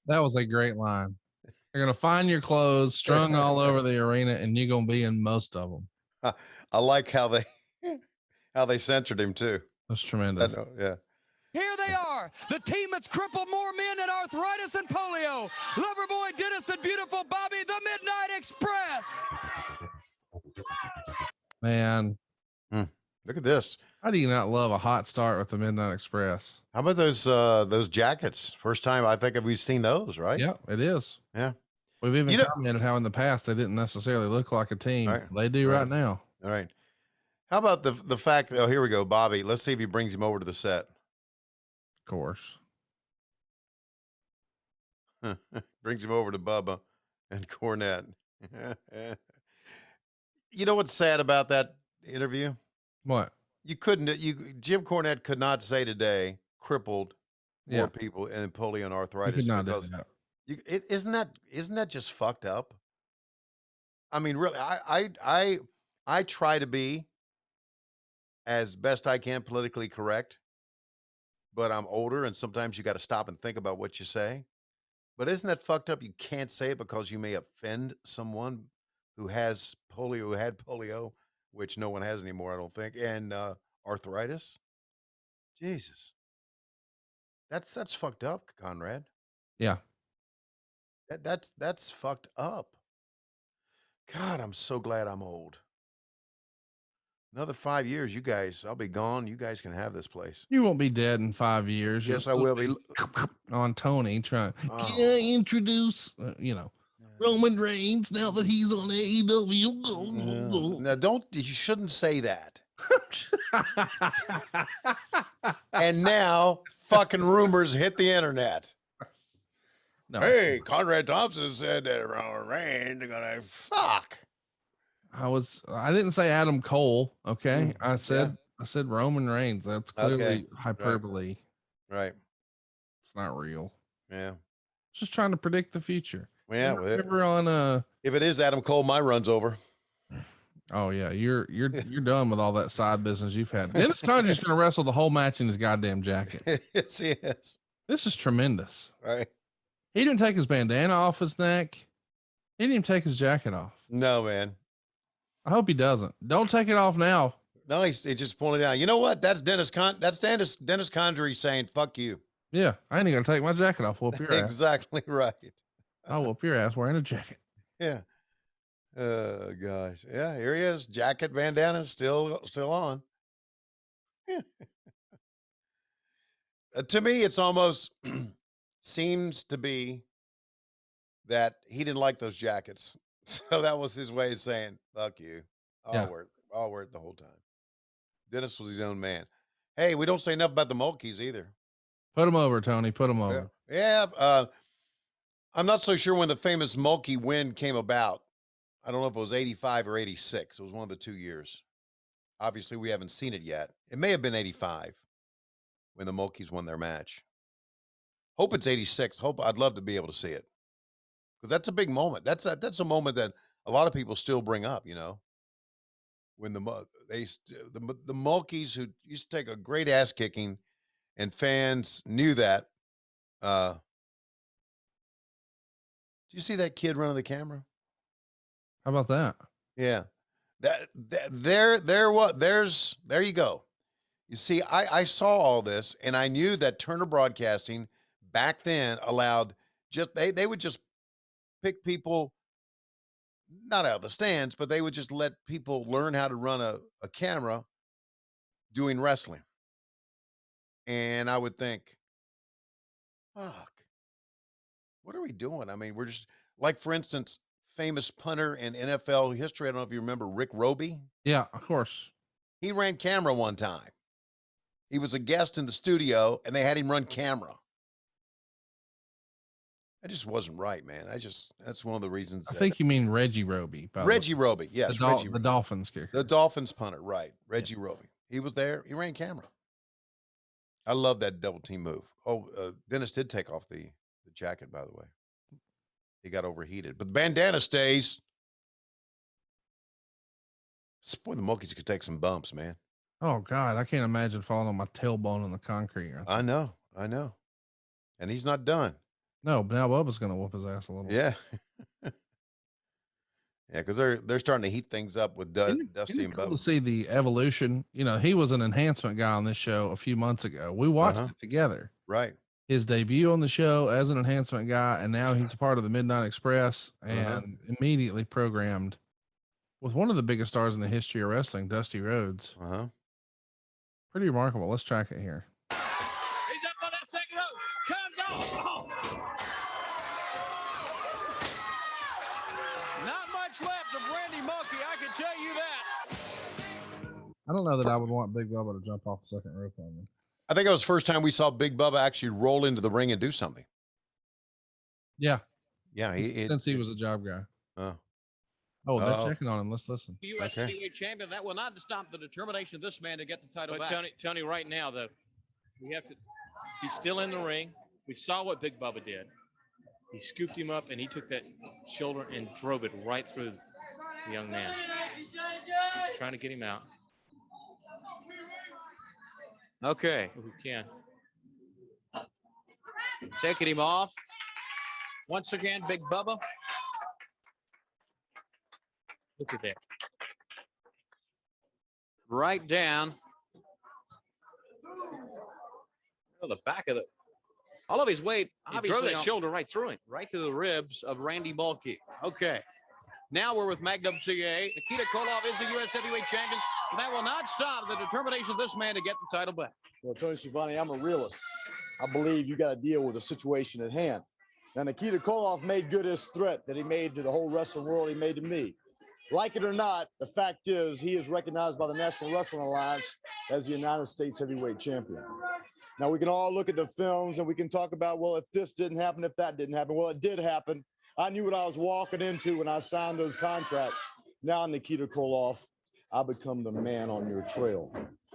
That was a great line. You're gonna find your clothes strung all over the arena, and you're gonna be in most of them. I like how they censored him too. That's tremendous. Yeah. Here they are, the team that's crippled more men than arthritis and polio. Loverboy Dennis and beautiful Bobby, the Midnight Express. Man, look at this. How do you not love a hot start with the Midnight Express? How about those jackets? First time I think we've seen those, right? Yeah, it is. Yeah. We've even commented how in the past they didn't necessarily look like a team. Right. They do right now. All right. How about the fact that, here we go, Bobby. Let's see if he brings him over to the set. Of course. Brings him over to Bubba and Cornette. You know what's sad about that interview? What? Jim Cornette could not say today crippled more people and polio and arthritis because isn't that just fucked up? I mean, really, I try to be as best I can politically correct, but I'm older and sometimes you got to stop and think about what you say. But isn't that fucked up? You can't say it because you may offend someone who has polio, who had polio, which no one has anymore, I don't think, and arthritis. Jesus. That's fucked up, Conrad. Yeah. That's fucked up. God, I'm so glad I'm old. Another 5 years, you guys, I'll be gone. You guys can have this place. You won't be dead in 5 years. Yes, I will be. On Tony trying. Oh. Can I introduce, Roman Reigns now that he's on AEW? Now, you shouldn't say that. And now, fucking rumors hit the internet. No. Hey, Conrad Thompson said that Roman Reigns are gonna fuck. I didn't say Adam Cole. Okay. I said Roman Reigns. That's clearly hyperbole. Right. It's not real. Yeah. Just trying to predict the future. Yeah. Remember on if it is Adam Cole, my run's over. Oh yeah, you're done with all that side business you've had. Dennis Condrey's gonna wrestle the whole match in his goddamn jacket. Yes, he is. This is tremendous. Right. He didn't take his bandana off his neck. He didn't even take his jacket off. No, man. I hope he doesn't. Don't take it off now. No, he just pointed out. You know what? That's Dennis Condrey saying, fuck you. Yeah, I ain't gonna take my jacket off. Whoop your ass. Exactly right. I'll whoop your ass wearing a jacket. Yeah. Oh gosh. Yeah, here he is. Jacket, bandana, still on. To me, it's almost seems to be that he didn't like those jackets. So that was his way of saying, fuck you. I'll wear it the whole time. Dennis was his own man. Hey, we don't say enough about the Mulkeys either. Put him over, Tony. Put him over. Yeah. I'm not so sure when the famous Mulkey win came about. I don't know if it was 85 or 86. It was one of the 2 years. Obviously, we haven't seen it yet. It may have been 85 when the Mulkeys won their match. Hope it's 86. I'd love to be able to see it. Because that's a big moment. That's a moment that a lot of people still bring up, when the Mulkeys, who used to take a great ass kicking, and fans knew that. Did you see that kid running the camera? How about that? Yeah. There you go. You see, I saw all this, and I knew that Turner Broadcasting back then allowed they would just pick people, not out of the stands, but they would just let people learn how to run a camera doing wrestling. And I would think, fuck, what are we doing? I mean, we're just like, for instance, famous punter in NFL history. I don't know if you remember Rick Roby. Yeah, of course. He ran camera one time. He was a guest in the studio and they had him run camera. That just wasn't right, man. That's one of the reasons. I think you mean Reggie Roby. Reggie Roby. Yes. The Dolphins kicker. The Dolphins punter. Right. Reggie Roby. He was there. He ran camera. I love that double team move. Oh, Dennis did take off the jacket, by the way. He got overheated, but the bandana stays. Boy, the Mulkeys could take some bumps, man. Oh God, I can't imagine falling on my tailbone on the concrete. I know. And he's not done. No, but now Bubba's gonna whoop his ass a little. Yeah. Yeah, because they're starting to heat things up with Dusty and Bubba. To see the evolution. He was an enhancement guy on this show a few months ago. We watched it together. Right. His debut on the show as an enhancement guy, and now he's a part of the Midnight Express and immediately programmed with one of the biggest stars in the history of wrestling, Dusty Rhodes. Pretty remarkable. Let's track it here. He's up on that second rope. Comes off. Not much left of Randy Mulkey, I can tell you that. I don't know that I would want Big Bubba to jump off the second rope on me. I think it was the first time we saw Big Bubba actually roll into the ring and do something. Yeah. Yeah. Since he was a job guy. They're checking on him. Let's listen. U.S. heavyweight champion, that will not stop the determination of this man to get the title But back. Tony, right now, though, he's still in the ring. We saw what Big Bubba did. He scooped him up and he took that shoulder and drove it right through the young man. Trying to get him out. Okay. If we can. Taking him off. Once again, Big Bubba. Look at that. Right down. Oh, the back of all of his weight, He obviously. drove that shoulder right through him. Right through the ribs of Randy Mulkey. Okay. Now we're with Magnum T.A. Nikita Koloff is the U.S. heavyweight champion. That will not stop the determination of this man to get the title back. Well, Tony Schiavone, I'm a realist. I believe you got to deal with the situation at hand. Now, Nikita Koloff made good his threat that he made to the whole wrestling world, he made to me. Like it or not, the fact is he is recognized by the National Wrestling Alliance as the United States heavyweight champion. Now, we can all look at the films and we can talk about, well, if this didn't happen, if that didn't happen. Well, it did happen. I knew what I was walking into when I signed those contracts. Now, Nikita Koloff, I become the man on your trail.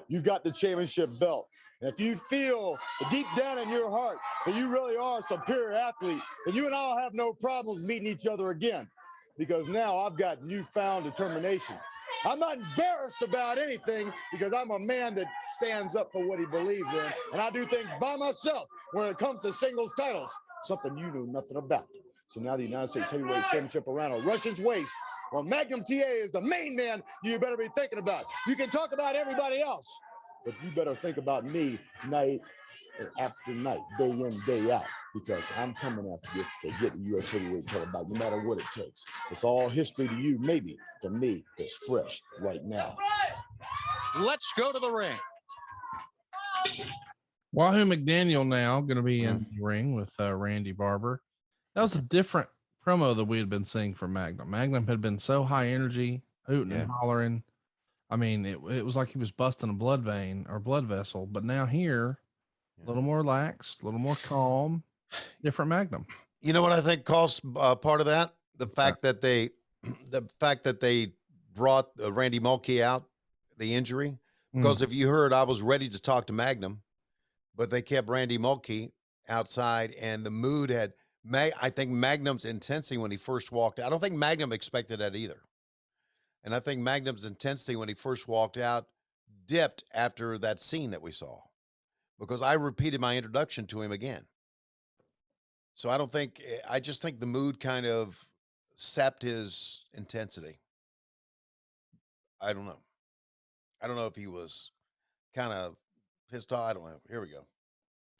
You've got the championship belt. And if you feel deep down in your heart that you really are a superior athlete, then you and I'll have no problems meeting each other again, because now I've got newfound determination. I'm not embarrassed about anything because I'm a man that stands up for what he believes in, and I do things by myself when it comes to singles titles, something you knew nothing about. So now the United States Heavyweight Championship around a Russian's waist. Well, Magnum T.A. is the main man you better be thinking about. You can talk about everybody else, but you better think about me night after night, day in, day out, because I'm coming after you to get the U.S. heavyweight title back, no matter what it takes. It's all history to you, maybe. To me, it's fresh right now. Let's go to the ring. Wahoo McDaniel now going to be in the ring with Randy Barber. That was a different promo that we had been seeing from Magnum. Magnum had been so high energy, hooting and hollering. I mean, it was like he was busting a blood vein or blood vessel, but now here, a little more relaxed, a little more calm, different Magnum. You know what I think caused part of that? The fact that they brought Randy Mulkey out, the injury. Because if you heard, I was ready to talk to Magnum, but they kept Randy Mulkey outside, and the mood had. I think Magnum's intensity when he first walked out. I don't think Magnum expected that either. And I think Magnum's intensity when he first walked out dipped after that scene that we saw, because I repeated my introduction to him again. So I just think the mood kind of sapped his intensity. I don't know. I don't know if he was kind of pissed off. I don't know. Here we go.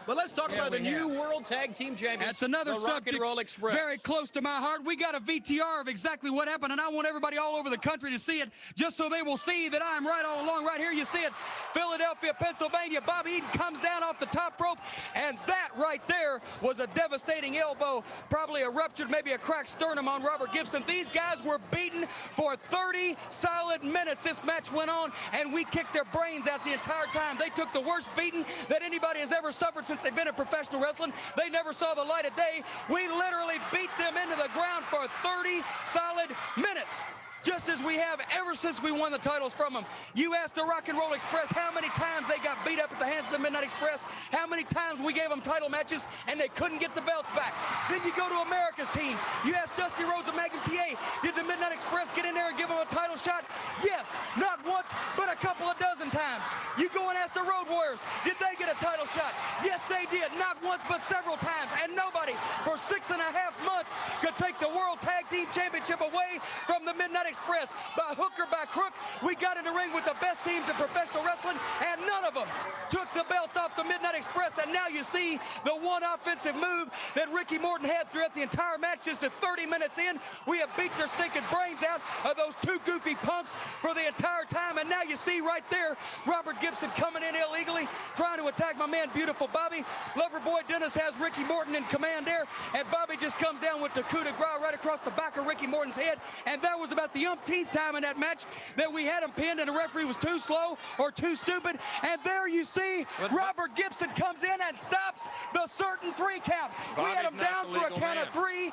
But let's talk about the new World Tag Team Champions. That's another the Rock and Roll subject Express. very close to my heart. We got a VTR of exactly what happened, and I want everybody all over the country to see it, just so they will see that I'm right all along. Right here, you see it. Philadelphia, Pennsylvania. Bobby Eaton comes down off the top rope, and that right there was a devastating elbow, probably a ruptured, maybe a cracked sternum on Robert Gibson. These guys were beaten for 30 solid minutes. This match went on, and we kicked their brains out the entire time. They took the worst beating that anybody has ever suffered since they've been in professional wrestling. They never saw the light of day. We literally beat them into the ground for 30 solid minutes, just as we have ever since we won the titles from them. You asked the Rock and Roll Express how many times they got beat up at the hands of the Midnight Express, how many times we gave them title matches, and they couldn't get the belts back. Then you go to America's team. You asked Dusty Rhodes and Magnum T.A., did the Midnight Express get in there and give them a title shot? Yes, not once, but a couple of dozen times. You go and ask the Road Warriors, did they get a title shot? Yes, they did, not once, but several times. And nobody for 6.5 months could take the World Tag Team Championship away from the Midnight Express. By hook or by crook, we got in the ring with the best teams in professional wrestling, and none of them took the belts off the Midnight Express. And now you see the one offensive move that Ricky Morton had throughout the entire match. Just at 30 minutes in, we have beat their stinking brains out of those two goofy punks for the entire time. And now you see right there, Robert Gibson coming in illegally, trying to attack my man, Beautiful Bobby. Loverboy Dennis has Ricky Morton in command there, and Bobby just comes down with the coup de grace right across the back of Ricky Morton's head. And that was about the umpteenth time in that match that we had him pinned, and the referee was too slow or too stupid. And there you see Robert Gibson comes in and stops the certain 3 count. We had him down for a count of 3,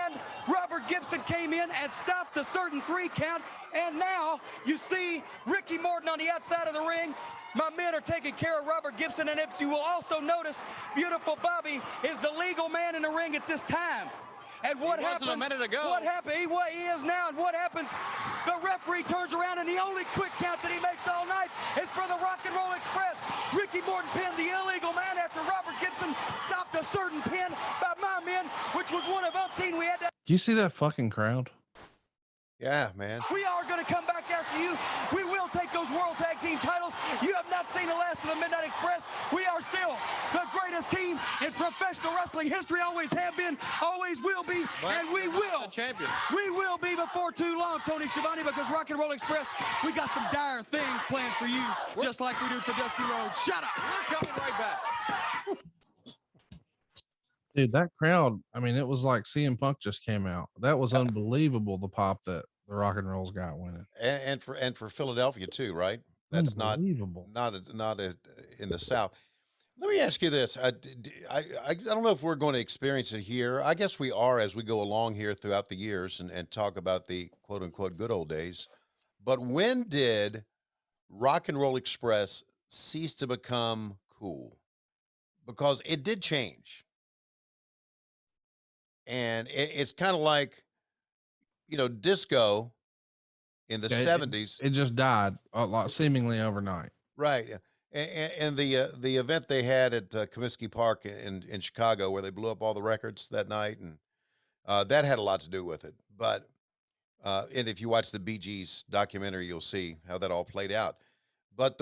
and Robert Gibson came in and stopped the certain 3 count. And now you see Ricky Morton on the outside of the ring. My men are taking care of Robert Gibson, and if you will also notice, Beautiful Bobby is the legal man in the ring at this time. And what happened a minute ago? What happened? He is now, and what happens? The referee turns around, and the only quick count that he makes all night is for the Rock and Roll Express. Ricky Morton pinned the illegal man after Robert Gibson stopped a certain pin by my men, which was one of umpteen. We had to. Do you see that fucking crowd? Yeah, man. We are going to come back after you. We will take those World Tag Team titles. You have not seen the last of the Midnight Express. We are still the greatest team in professional wrestling history. Always have been, always will be, and we will. Champion. We will be before too long, Tony Schiavone, because Rock and Roll Express, we got some dire things planned for you, just like we do for Dusty Rhodes. Shut up. We're coming right back. Dude, that crowd, I mean, it was like CM Punk just came out. That was unbelievable, the pop that the Rock and Rolls got winning. And for Philadelphia too, right? That's unbelievable. Not in the South. Let me ask you this. I don't know if we're going to experience it here. I guess we are as we go along here throughout the years and talk about the quote unquote good old days. But when did Rock and Roll Express cease to become cool? Because it did change. And it's kind of like, disco in the 70s. It just died seemingly overnight. Right. And the event they had at Comiskey Park in Chicago, where they blew up all the records that night, and that had a lot to do with it. But and if you watch the Bee Gees documentary, you'll see how that all played out. But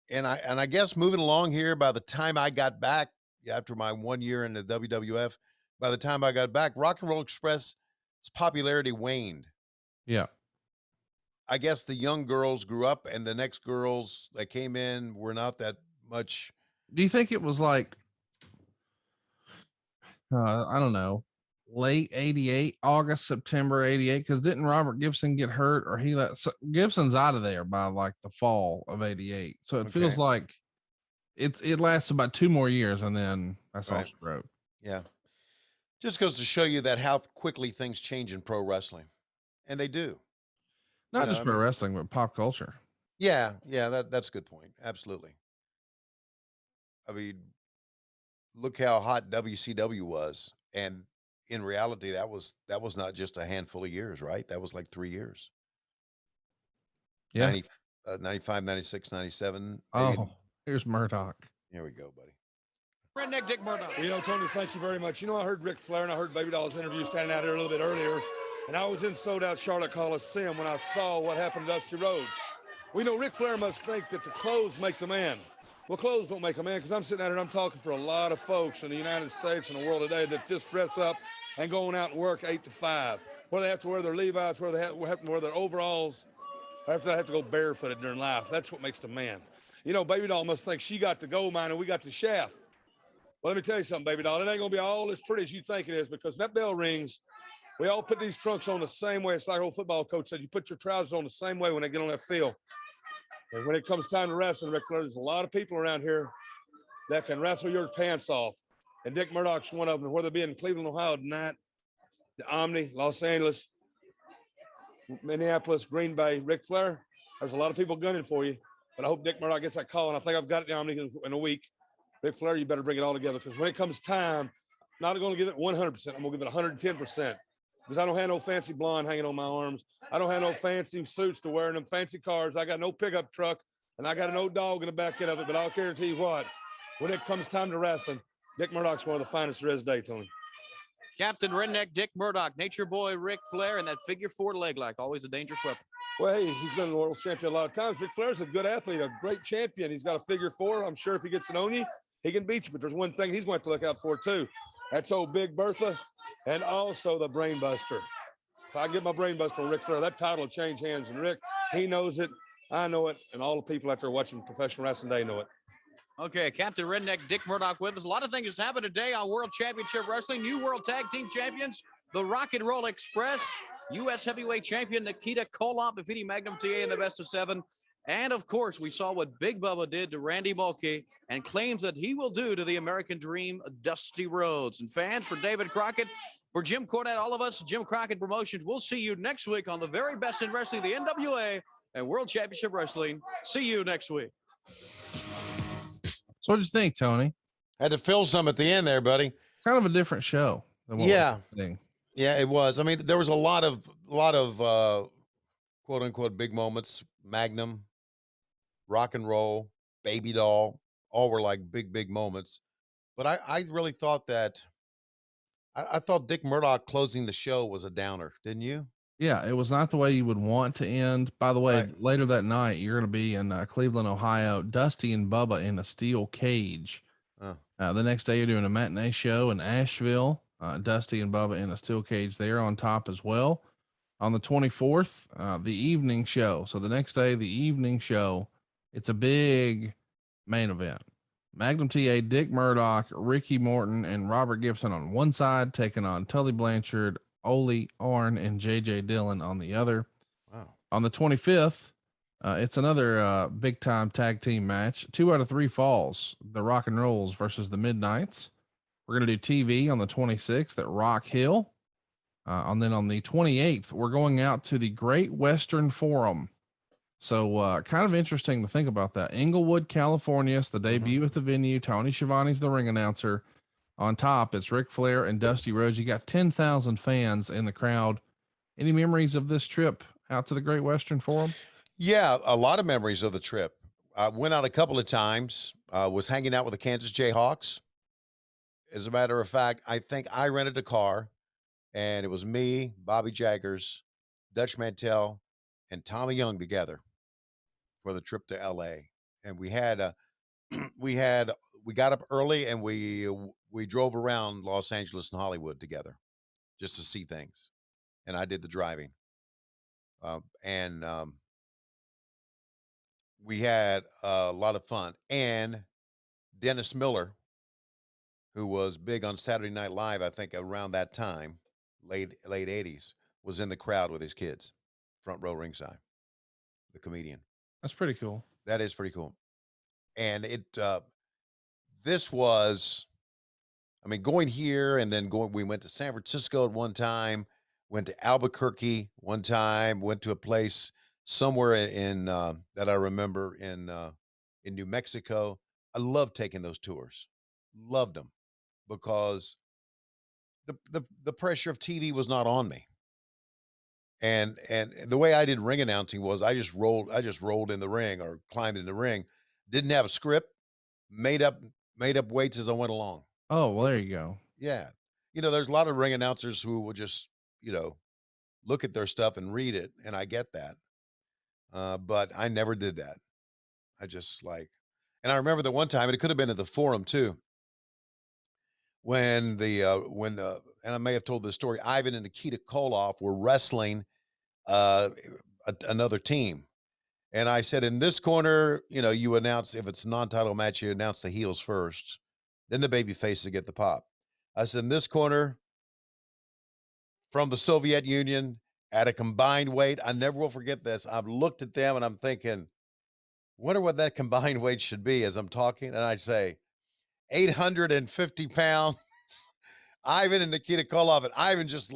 and I guess moving along here, by the time I got back after my 1 year in the WWF, by the time I got back, Rock and Roll Express's popularity waned. Yeah. I guess the young girls grew up, and the next girls that came in were not that much. Do you think it was like, I don't know, late 88, August, September 88? Because didn't Robert Gibson get hurt, or Gibson's out of there by like the fall of 88. So it feels like it lasts about 2 more years, and then that's off the road. Yeah. Just goes to show you that how quickly things change in pro wrestling. And they do. Not just pro wrestling, but pop culture. Yeah, that's a good point. Absolutely. I mean, look how hot WCW was, and in reality, that was not just a handful of years, right? That was like 3 years. Yeah, 95, 96, 97. Oh, here's Murdoch. Here we go, buddy. Redneck Dick Murdoch. Tony, thank you very much. I heard Ric Flair and I heard Baby Doll's interview standing out here a little bit earlier. And I was in sold-out Charlotte Coliseum when I saw what happened to Dusty Rhodes. We know Ric Flair must think that the clothes make the man. Well, clothes don't make a man, because I'm sitting out here and I'm talking for a lot of folks in the United States and the world today that just dress up and going out and work 8 to 5, where they have to wear their Levi's, where they have to wear their overalls, or if they have to go barefooted during life. That's what makes the man. Baby Doll must think she got the gold mine and we got the shaft. Well, let me tell you something, Baby Doll. It ain't going to be all as pretty as you think it is, because when that bell rings, we all put these trunks on the same way. It's like old football coach said, you put your trousers on the same way when they get on that field. And when it comes time to wrestling, Ric Flair, there's a lot of people around here that can wrestle your pants off. And Dick Murdoch's one of them. Whether it be in Cleveland, Ohio tonight, the Omni, Los Angeles, Minneapolis, Green Bay, Ric Flair, there's a lot of people gunning for you. But I hope Dick Murdoch gets that call, and I think I've got it in the Omni in a week. Ric Flair, you better bring it all together, because when it comes time, I'm not going to give it 100%. I'm going to give it 110%. Because I don't have no fancy blonde hanging on my arms. I don't have no fancy suits to wear in them fancy cars. I got no pickup truck, and I got an old dog in the back end of it. But I'll guarantee you what, when it comes time to wrestling, Dick Murdoch's one of the finest there is today, Tony. Captain Redneck Dick Murdoch, Nature Boy Ric Flair, and that figure 4 leg lock, always a dangerous weapon. Well, hey, he's been the world champion a lot of times. Ric Flair's a good athlete, a great champion. He's got a figure 4. I'm sure if he gets it on you, he can beat you. But there's one thing he's going to have to look out for, too. That's old Big Bertha, and also the Brain Buster. If I get my Brain Buster on Ric Flair, that title will change hands. And Rick, he knows it, I know it, and all the people out there watching professional wrestling, they know it. Okay, Captain Redneck Dick Murdoch with us. A lot of things has happened today on World Championship Wrestling. New World Tag Team Champions, the Rock and Roll Express, U.S. Heavyweight Champion Nikita Koloff defeating Magnum T.A. in the best of 7. And, of course, we saw what Big Bubba did to Randy Mulkey and claims that he will do to the American Dream, Dusty Rhodes. And fans, for David Crockett, for Jim Cornette, all of us, Jim Crockett Promotions, we'll see you next week on the very best in wrestling, the NWA and World Championship Wrestling. See you next week. So what do you think, Tony? Had to fill some at the end there, buddy. Kind of a different show than what Yeah, it was. I mean, there was a lot of quote unquote big moments. Magnum, Rock and Roll, Baby Doll, all were like big moments. But I really thought that I thought Dick Murdoch closing the show was a downer, didn't you? Yeah, it was not the way you would want to end. By the way, Right. later that night, you're going to be in Cleveland, Ohio, Dusty and Bubba in a steel cage. Oh. The next day, you're doing a matinee show in Asheville, Dusty and Bubba in a steel cage there on top as well. On the 24th, the evening show. So the next day, the evening show, it's a big main event. Magnum T.A, Dick Murdoch, Ricky Morton, and Robert Gibson on one side, taking on Tully Blanchard, Ole Arn, and JJ Dillon on the other. Wow. On the 25th, it's another big time tag team match. 2 out of 3 falls, the Rock and Rolls versus the Midnights. We're going to do TV on the 26th at Rock Hill. And then on the 28th, we're going out to the Great Western Forum. So kind of interesting to think about that. Inglewood, California. It's the debut at the venue. Tony Schiavone's the ring announcer. On top, it's Ric Flair and Dusty Rhodes. You got 10,000 fans in the crowd. Any memories of this trip out to the Great Western Forum? Yeah, a lot of memories of the trip. I went out a couple of times, was hanging out with the Kansas Jayhawks. As a matter of fact, I think I rented a car, and it was me, Bobby Jaggers, Dutch Mantell, and Tommy Young together for the trip to LA. And we had we got up early, and we drove around Los Angeles and Hollywood together just to see things. And I did the driving. And we had a lot of fun. And Dennis Miller, who was big on Saturday Night Live, I think around that time, late 80s, was in the crowd with his kids, front row ringside, the comedian. That's pretty cool. That is pretty cool. And this was, I mean, going here and then we went to San Francisco at one time, went to Albuquerque one time, went to a place somewhere in that I remember in New Mexico. I loved taking those tours. Loved them because the pressure of TV was not on me. And the way I did ring announcing was I just rolled in the ring or climbed in the ring. Didn't have a script, made up weights as I went along. Oh, well, there you go. Yeah. There's a lot of ring announcers who will just, look at their stuff and read it. And I get that. But I never did that. I just and I remember the one time, and it could have been at the Forum too, when and I may have told this story, Ivan and Nikita Koloff were wrestling another team. And I said, in this corner, you announce, if it's a non-title match, you announce the heels first, then the baby faces get the pop. I said, in this corner, from the Soviet Union at a combined weight, I never will forget this. I've looked at them and I'm thinking, wonder what that combined weight should be as I'm talking. And I say, 850 pounds. Ivan and Nikita Koloff, and Ivan just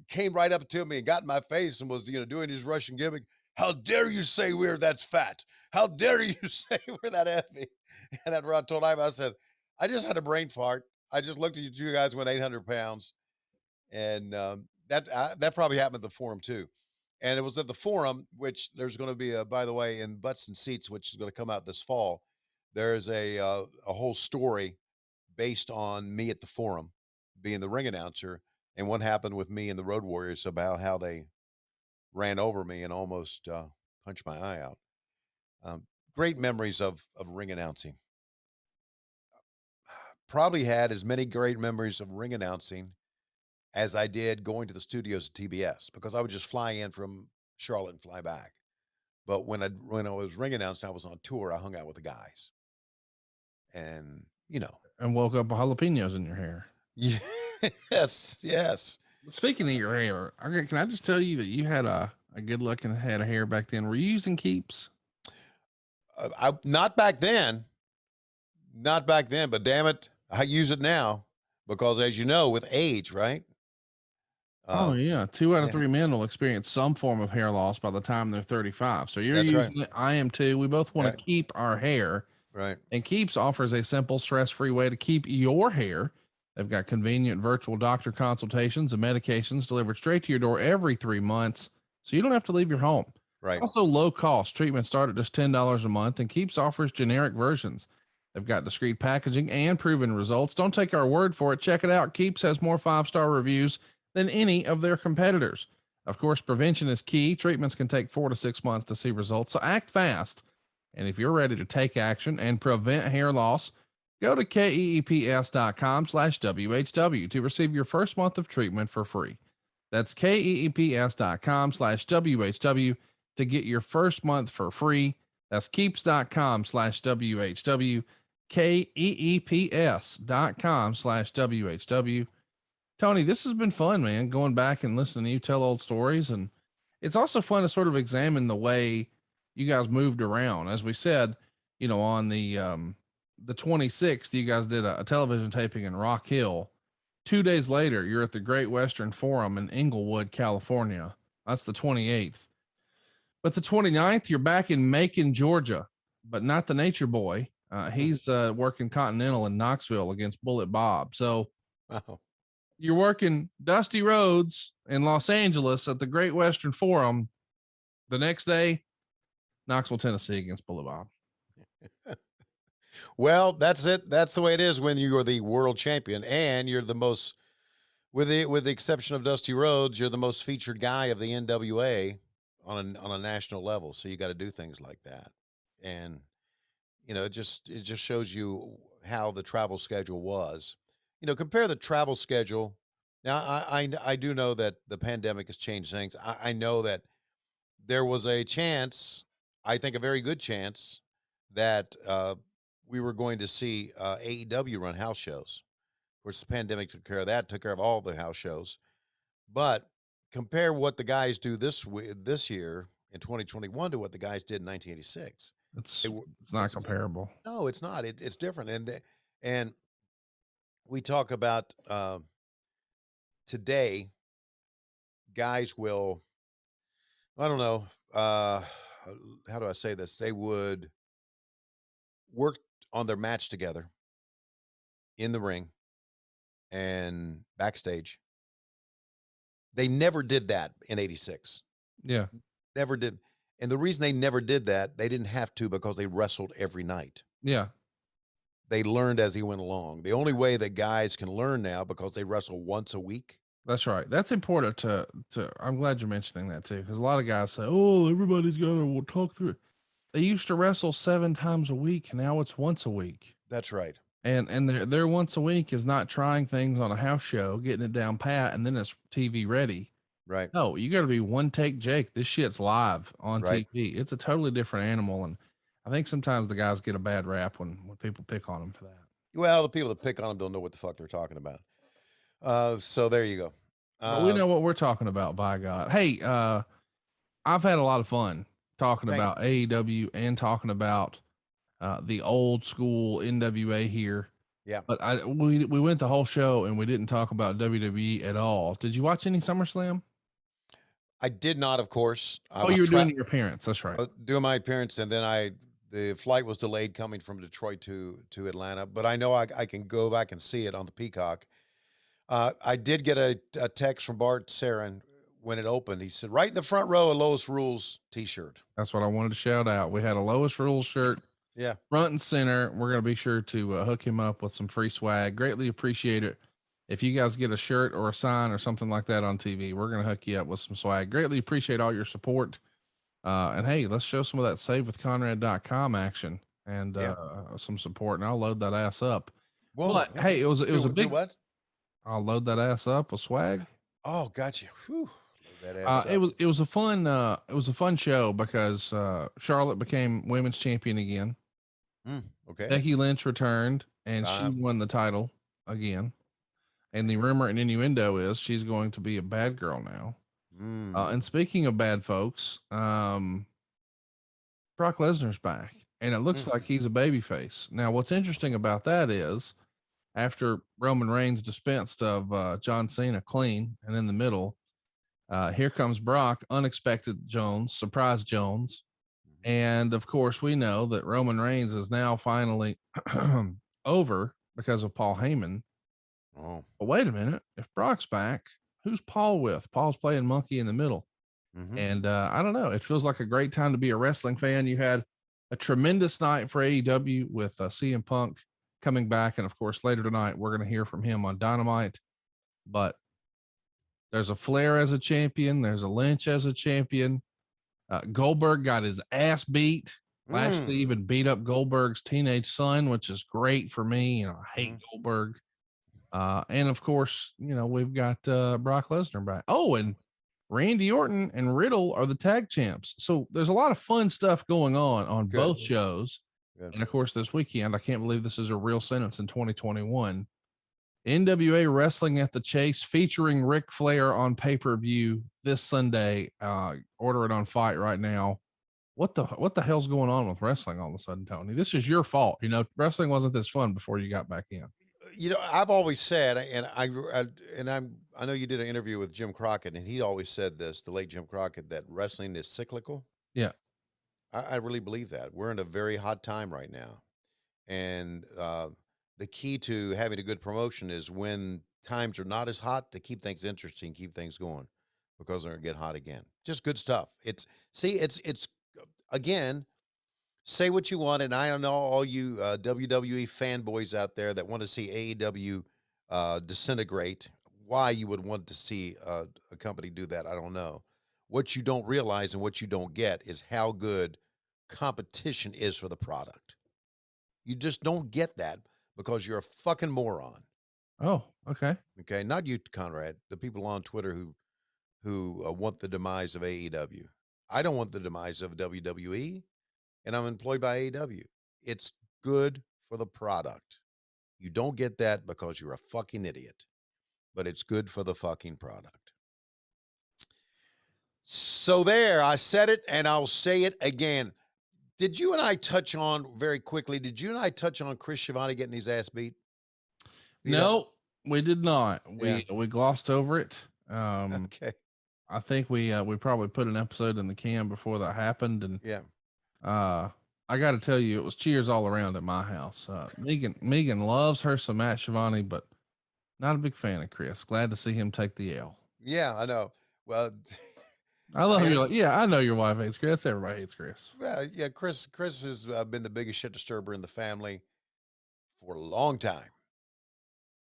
came right up to me and got in my face and was, doing his Russian gimmick. How dare you say that's fat? How dare you say we're that heavy? And after I told Ivan, I said, I just had a brain fart. I just looked at you guys, went 800 pounds. And that probably happened at the Forum too. And it was at the Forum, which there's going to be by the way, in Butts and Seats, which is going to come out this fall. There's a whole story based on me at the Forum being the ring announcer and what happened with me and the Road Warriors about how they ran over me and almost punched my eye out. Great memories of ring announcing. Probably had as many great memories of ring announcing as I did going to the studios at TBS, because I would just fly in from Charlotte and fly back. But when I was ring announcing, I was on tour, I hung out with the guys. And, And woke up with jalapenos in your hair. Yes, yes. Speaking of your hair, can I just tell you that you had a good looking head of hair back then? Were you using Keeps? Not back then, but damn it, I use it now because, as you know, with age, right? Oh yeah. 2 out of 3 men will experience some form of hair loss by the time they're 35. So you're That's using right. it. I am too. We both want Right. to keep our hair. Right. And Keeps offers a simple, stress-free way to keep your hair. They've got convenient virtual doctor consultations and medications delivered straight to your door every 3 months, so you don't have to leave your home. Right. Also, low cost treatments start at just $10 a month, and Keeps offers generic versions. They've got discreet packaging and proven results. Don't take our word for it. Check it out. Keeps has more 5-star reviews than any of their competitors. Of course, prevention is key. Treatments can take 4 to 6 months to see results. So act fast. And if you're ready to take action and prevent hair loss, go to keeps.com/WHW to receive your first month of treatment for free. That's keeps.com/WHW to get your first month for free. That's keeps.com/WHW, keeps.com/WHW. Tony, this has been fun, man, going back and listening to you tell old stories. And it's also fun to sort of examine the way you guys moved around. As we said, on the 26th, you guys did a television taping in Rock Hill. 2 days later, you're at the Great Western Forum in Inglewood, California. That's the 28th. But the 29th, you're back in Macon, Georgia, but not the Nature Boy. He's working Continental in Knoxville against Bullet Bob. So you're working Dusty Rhodes in Los Angeles at the Great Western Forum. The next day, Knoxville, Tennessee against Bullet Bob. Well, that's it. That's the way it is when you are the world champion, and you're the most, with the exception of Dusty Rhodes, you're the most featured guy of the NWA on a national level. So you got to do things like that, and it just shows you how the travel schedule was. Compare the travel schedule. Now, I do know that the pandemic has changed things. I know that there was a chance, I think a very good chance, that we were going to see AEW run house shows. Of course, the pandemic took care of that, took care of all the house shows. But compare what the guys do this year in 2021 to what the guys did in 1986. It's not comparable. No, it's not. It's different. And we talk about today, guys will, I don't know, how do I say this? They would work on their match together in the ring and backstage. They never did that in 86. Yeah. Never did. And the reason they never did that, they didn't have to, because they wrestled every night. Yeah. They learned as he went along. The only way that guys can learn now, because they wrestle once a week. That's right. That's important to I'm glad you're mentioning that too, because a lot of guys say, oh, everybody's got to talk through it. They used to wrestle 7 times a week. Now it's once a week. That's right. And their once a week is not trying things on a house show, getting it down pat, and then it's TV ready. Right. No, you got to be one take Jake. This shit's live on TV. It's a totally different animal. And I think sometimes the guys get a bad rap when people pick on them for that. Well, the people that pick on them don't know what the fuck they're talking about. So there you go. But we know what we're talking about, by God. Hey, I've had a lot of fun talking about AEW and talking about the old school NWA here. Yeah. But we went the whole show and we didn't talk about WWE at all. Did you watch any SummerSlam? I did not, of course. You were doing your appearance. That's right. Doing my appearance, and then the flight was delayed coming from Detroit to Atlanta. But I know I can go back and see it on the Peacock. I did get a text from Bart Sarin when it opened. He said, right in the front row, a Lois Rules t-shirt. That's what I wanted to shout out. We had a Lois Rules shirt. Yeah. Front and center. We're going to be sure to hook him up with some free swag. Greatly appreciate it. If you guys get a shirt or a sign or something like that on TV, we're going to hook you up with some swag. Greatly appreciate all your support. And hey, let's show some of that SaveWithConrad.com action and some support, and I'll load that ass up. Well, but hey, it was a big, what? I'll load that ass up with swag. Oh, gotcha. Whew. Load that ass up. It was a fun show because Charlotte became women's champion again. Okay. Becky Lynch returned and she won the title again. And the rumor and innuendo is she's going to be a bad girl now. And speaking of bad folks, Brock Lesnar's back, and it looks like he's a babyface. Now, what's interesting about that is after Roman Reigns dispensed of John Cena clean and in the middle, here comes Brock, unexpected Jones, surprise Jones. And of course, we know that Roman Reigns is now finally over because of Paul Heyman. Oh, but wait a minute. If Brock's back, who's Paul with? Paul's playing monkey in the middle. And I don't know. It feels like a great time to be a wrestling fan. You had a tremendous night for AEW with CM Punk coming back. And of course, later tonight, we're going to hear from him on Dynamite. But There's a Flair as a champion. There's a Lynch as a champion. Goldberg got his ass beat. Lashley even beat up Goldberg's teenage son, which is great for me. You know, I hate Goldberg. And of course, you know, we've got Brock Lesnar back. Oh, and Randy Orton and Riddle are the tag champs. So there's a lot of fun stuff going on both shows. Good. And of course, this weekend, I can't believe this is a real sentence in 2021. NWA Wrestling at the Chase featuring Ric Flair on pay-per-view this Sunday. Order it on Fight right now. What the hell's going on with wrestling all of a sudden, Tony? This is your fault. You know, wrestling wasn't this fun before you got back in. You know, I've always said, and I know you did an interview with Jim Crockett, and he always said this, the late Jim Crockett, that wrestling is cyclical. Yeah. I really believe that. We're in a very hot time right now. And the key to having a good promotion is when times are not as hot, to keep things interesting, keep things going, because they're going to get hot again. Just good stuff. It's again, say what you want, and I don't know all you WWE fanboys out there that want to see AEW disintegrate. Why you would want to see a company do that, I don't know. What you don't realize and what you don't get is how good competition is for the product. You just don't get that because you're a fucking moron. Oh, okay. Okay, not you, Conrad. The people on Twitter who want the demise of AEW. I don't want the demise of WWE, and I'm employed by AEW. It's good for the product. You don't get that because you're a fucking idiot, but it's good for the fucking product. So there, I said it, and I'll say it again. Did you and I touch on, very quickly, did you and I touch on Chris Schiavone getting his ass beat? No, we did not. Yeah. We glossed over it. Okay. I think we probably put an episode in the can before that happened, and Yeah. I got to tell you, it was cheers all around at my house. Megan loves her some Matt Schiavone, but not a big fan of Chris. Glad to see him take the L. Yeah, I know. Well, I love him. Like, yeah, I know your wife hates Chris. Everybody hates Chris. well, yeah, Chris has been the biggest shit disturber in the family for a long time.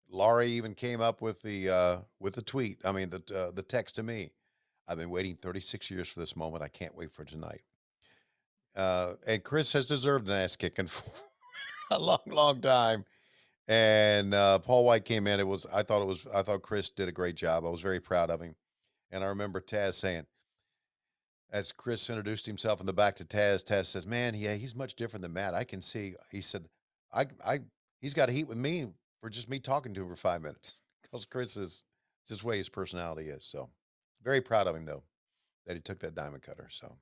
Laurie even came up with the tweet. I mean, the text to me. I've been waiting 36 years for this moment. I can't wait for tonight. And Chris has deserved an ass kicking for a long, long time. And Paul White came in. I thought Chris did a great job. I was very proud of him. And I remember Taz saying, as Chris introduced himself in the back to Taz says, "Man, yeah, he's much different than Matt. I can see." He said, he's got heat with me for just me talking to him for 5 minutes, because Chris is just the way his personality is. So very proud of him, though, that he took that diamond cutter. So,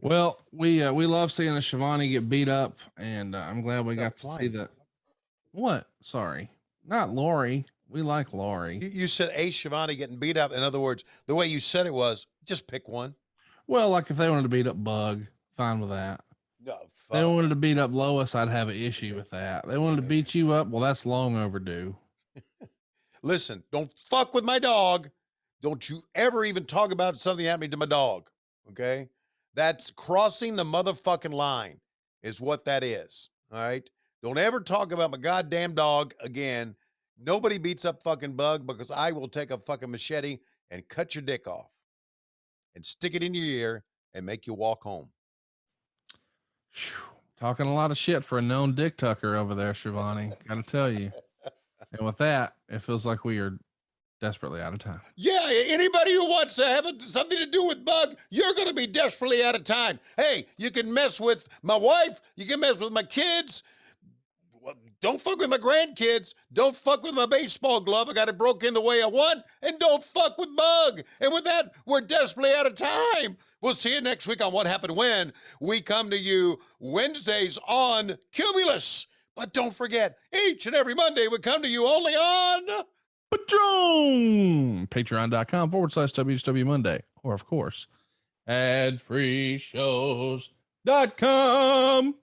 well, we love seeing a Schiavone get beat up, and I'm glad we got to see that. What? Sorry, not Laurie. We like Laurie. You said a Schiavone getting beat up. In other words, the way you said it was, just pick one. Well, like if they wanted to beat up Bug, fine with that. No, they wanted to beat up Lois, I'd have an issue with that. They wanted to beat you up, well, that's long overdue. Listen, don't fuck with my dog. Don't you ever even talk about something happening to my dog, okay? That's crossing the motherfucking line is what that is, all right? Don't ever talk about my goddamn dog again. Nobody beats up fucking Bug, because I will take a fucking machete and cut your dick off and stick it in your ear and make you walk home. Talking a lot of shit for a known dick tucker over there, Schiavone. Gotta tell you. And with that, it feels like we are desperately out of time. Yeah, anybody who wants to have something to do with Bug, you're going to be desperately out of time. Hey, you can mess with my wife. You can mess with my kids. Well, don't fuck with my grandkids. Don't fuck with my baseball glove. I got it broke in the way I want. And don't fuck with Bug. And with that, we're desperately out of time. We'll see you next week on What Happened When. We come to you Wednesdays on Cumulus. But don't forget, each and every Monday we come to you only on Patreon. Patreon.com/WHW Monday. Or, of course, adfreeshows.com.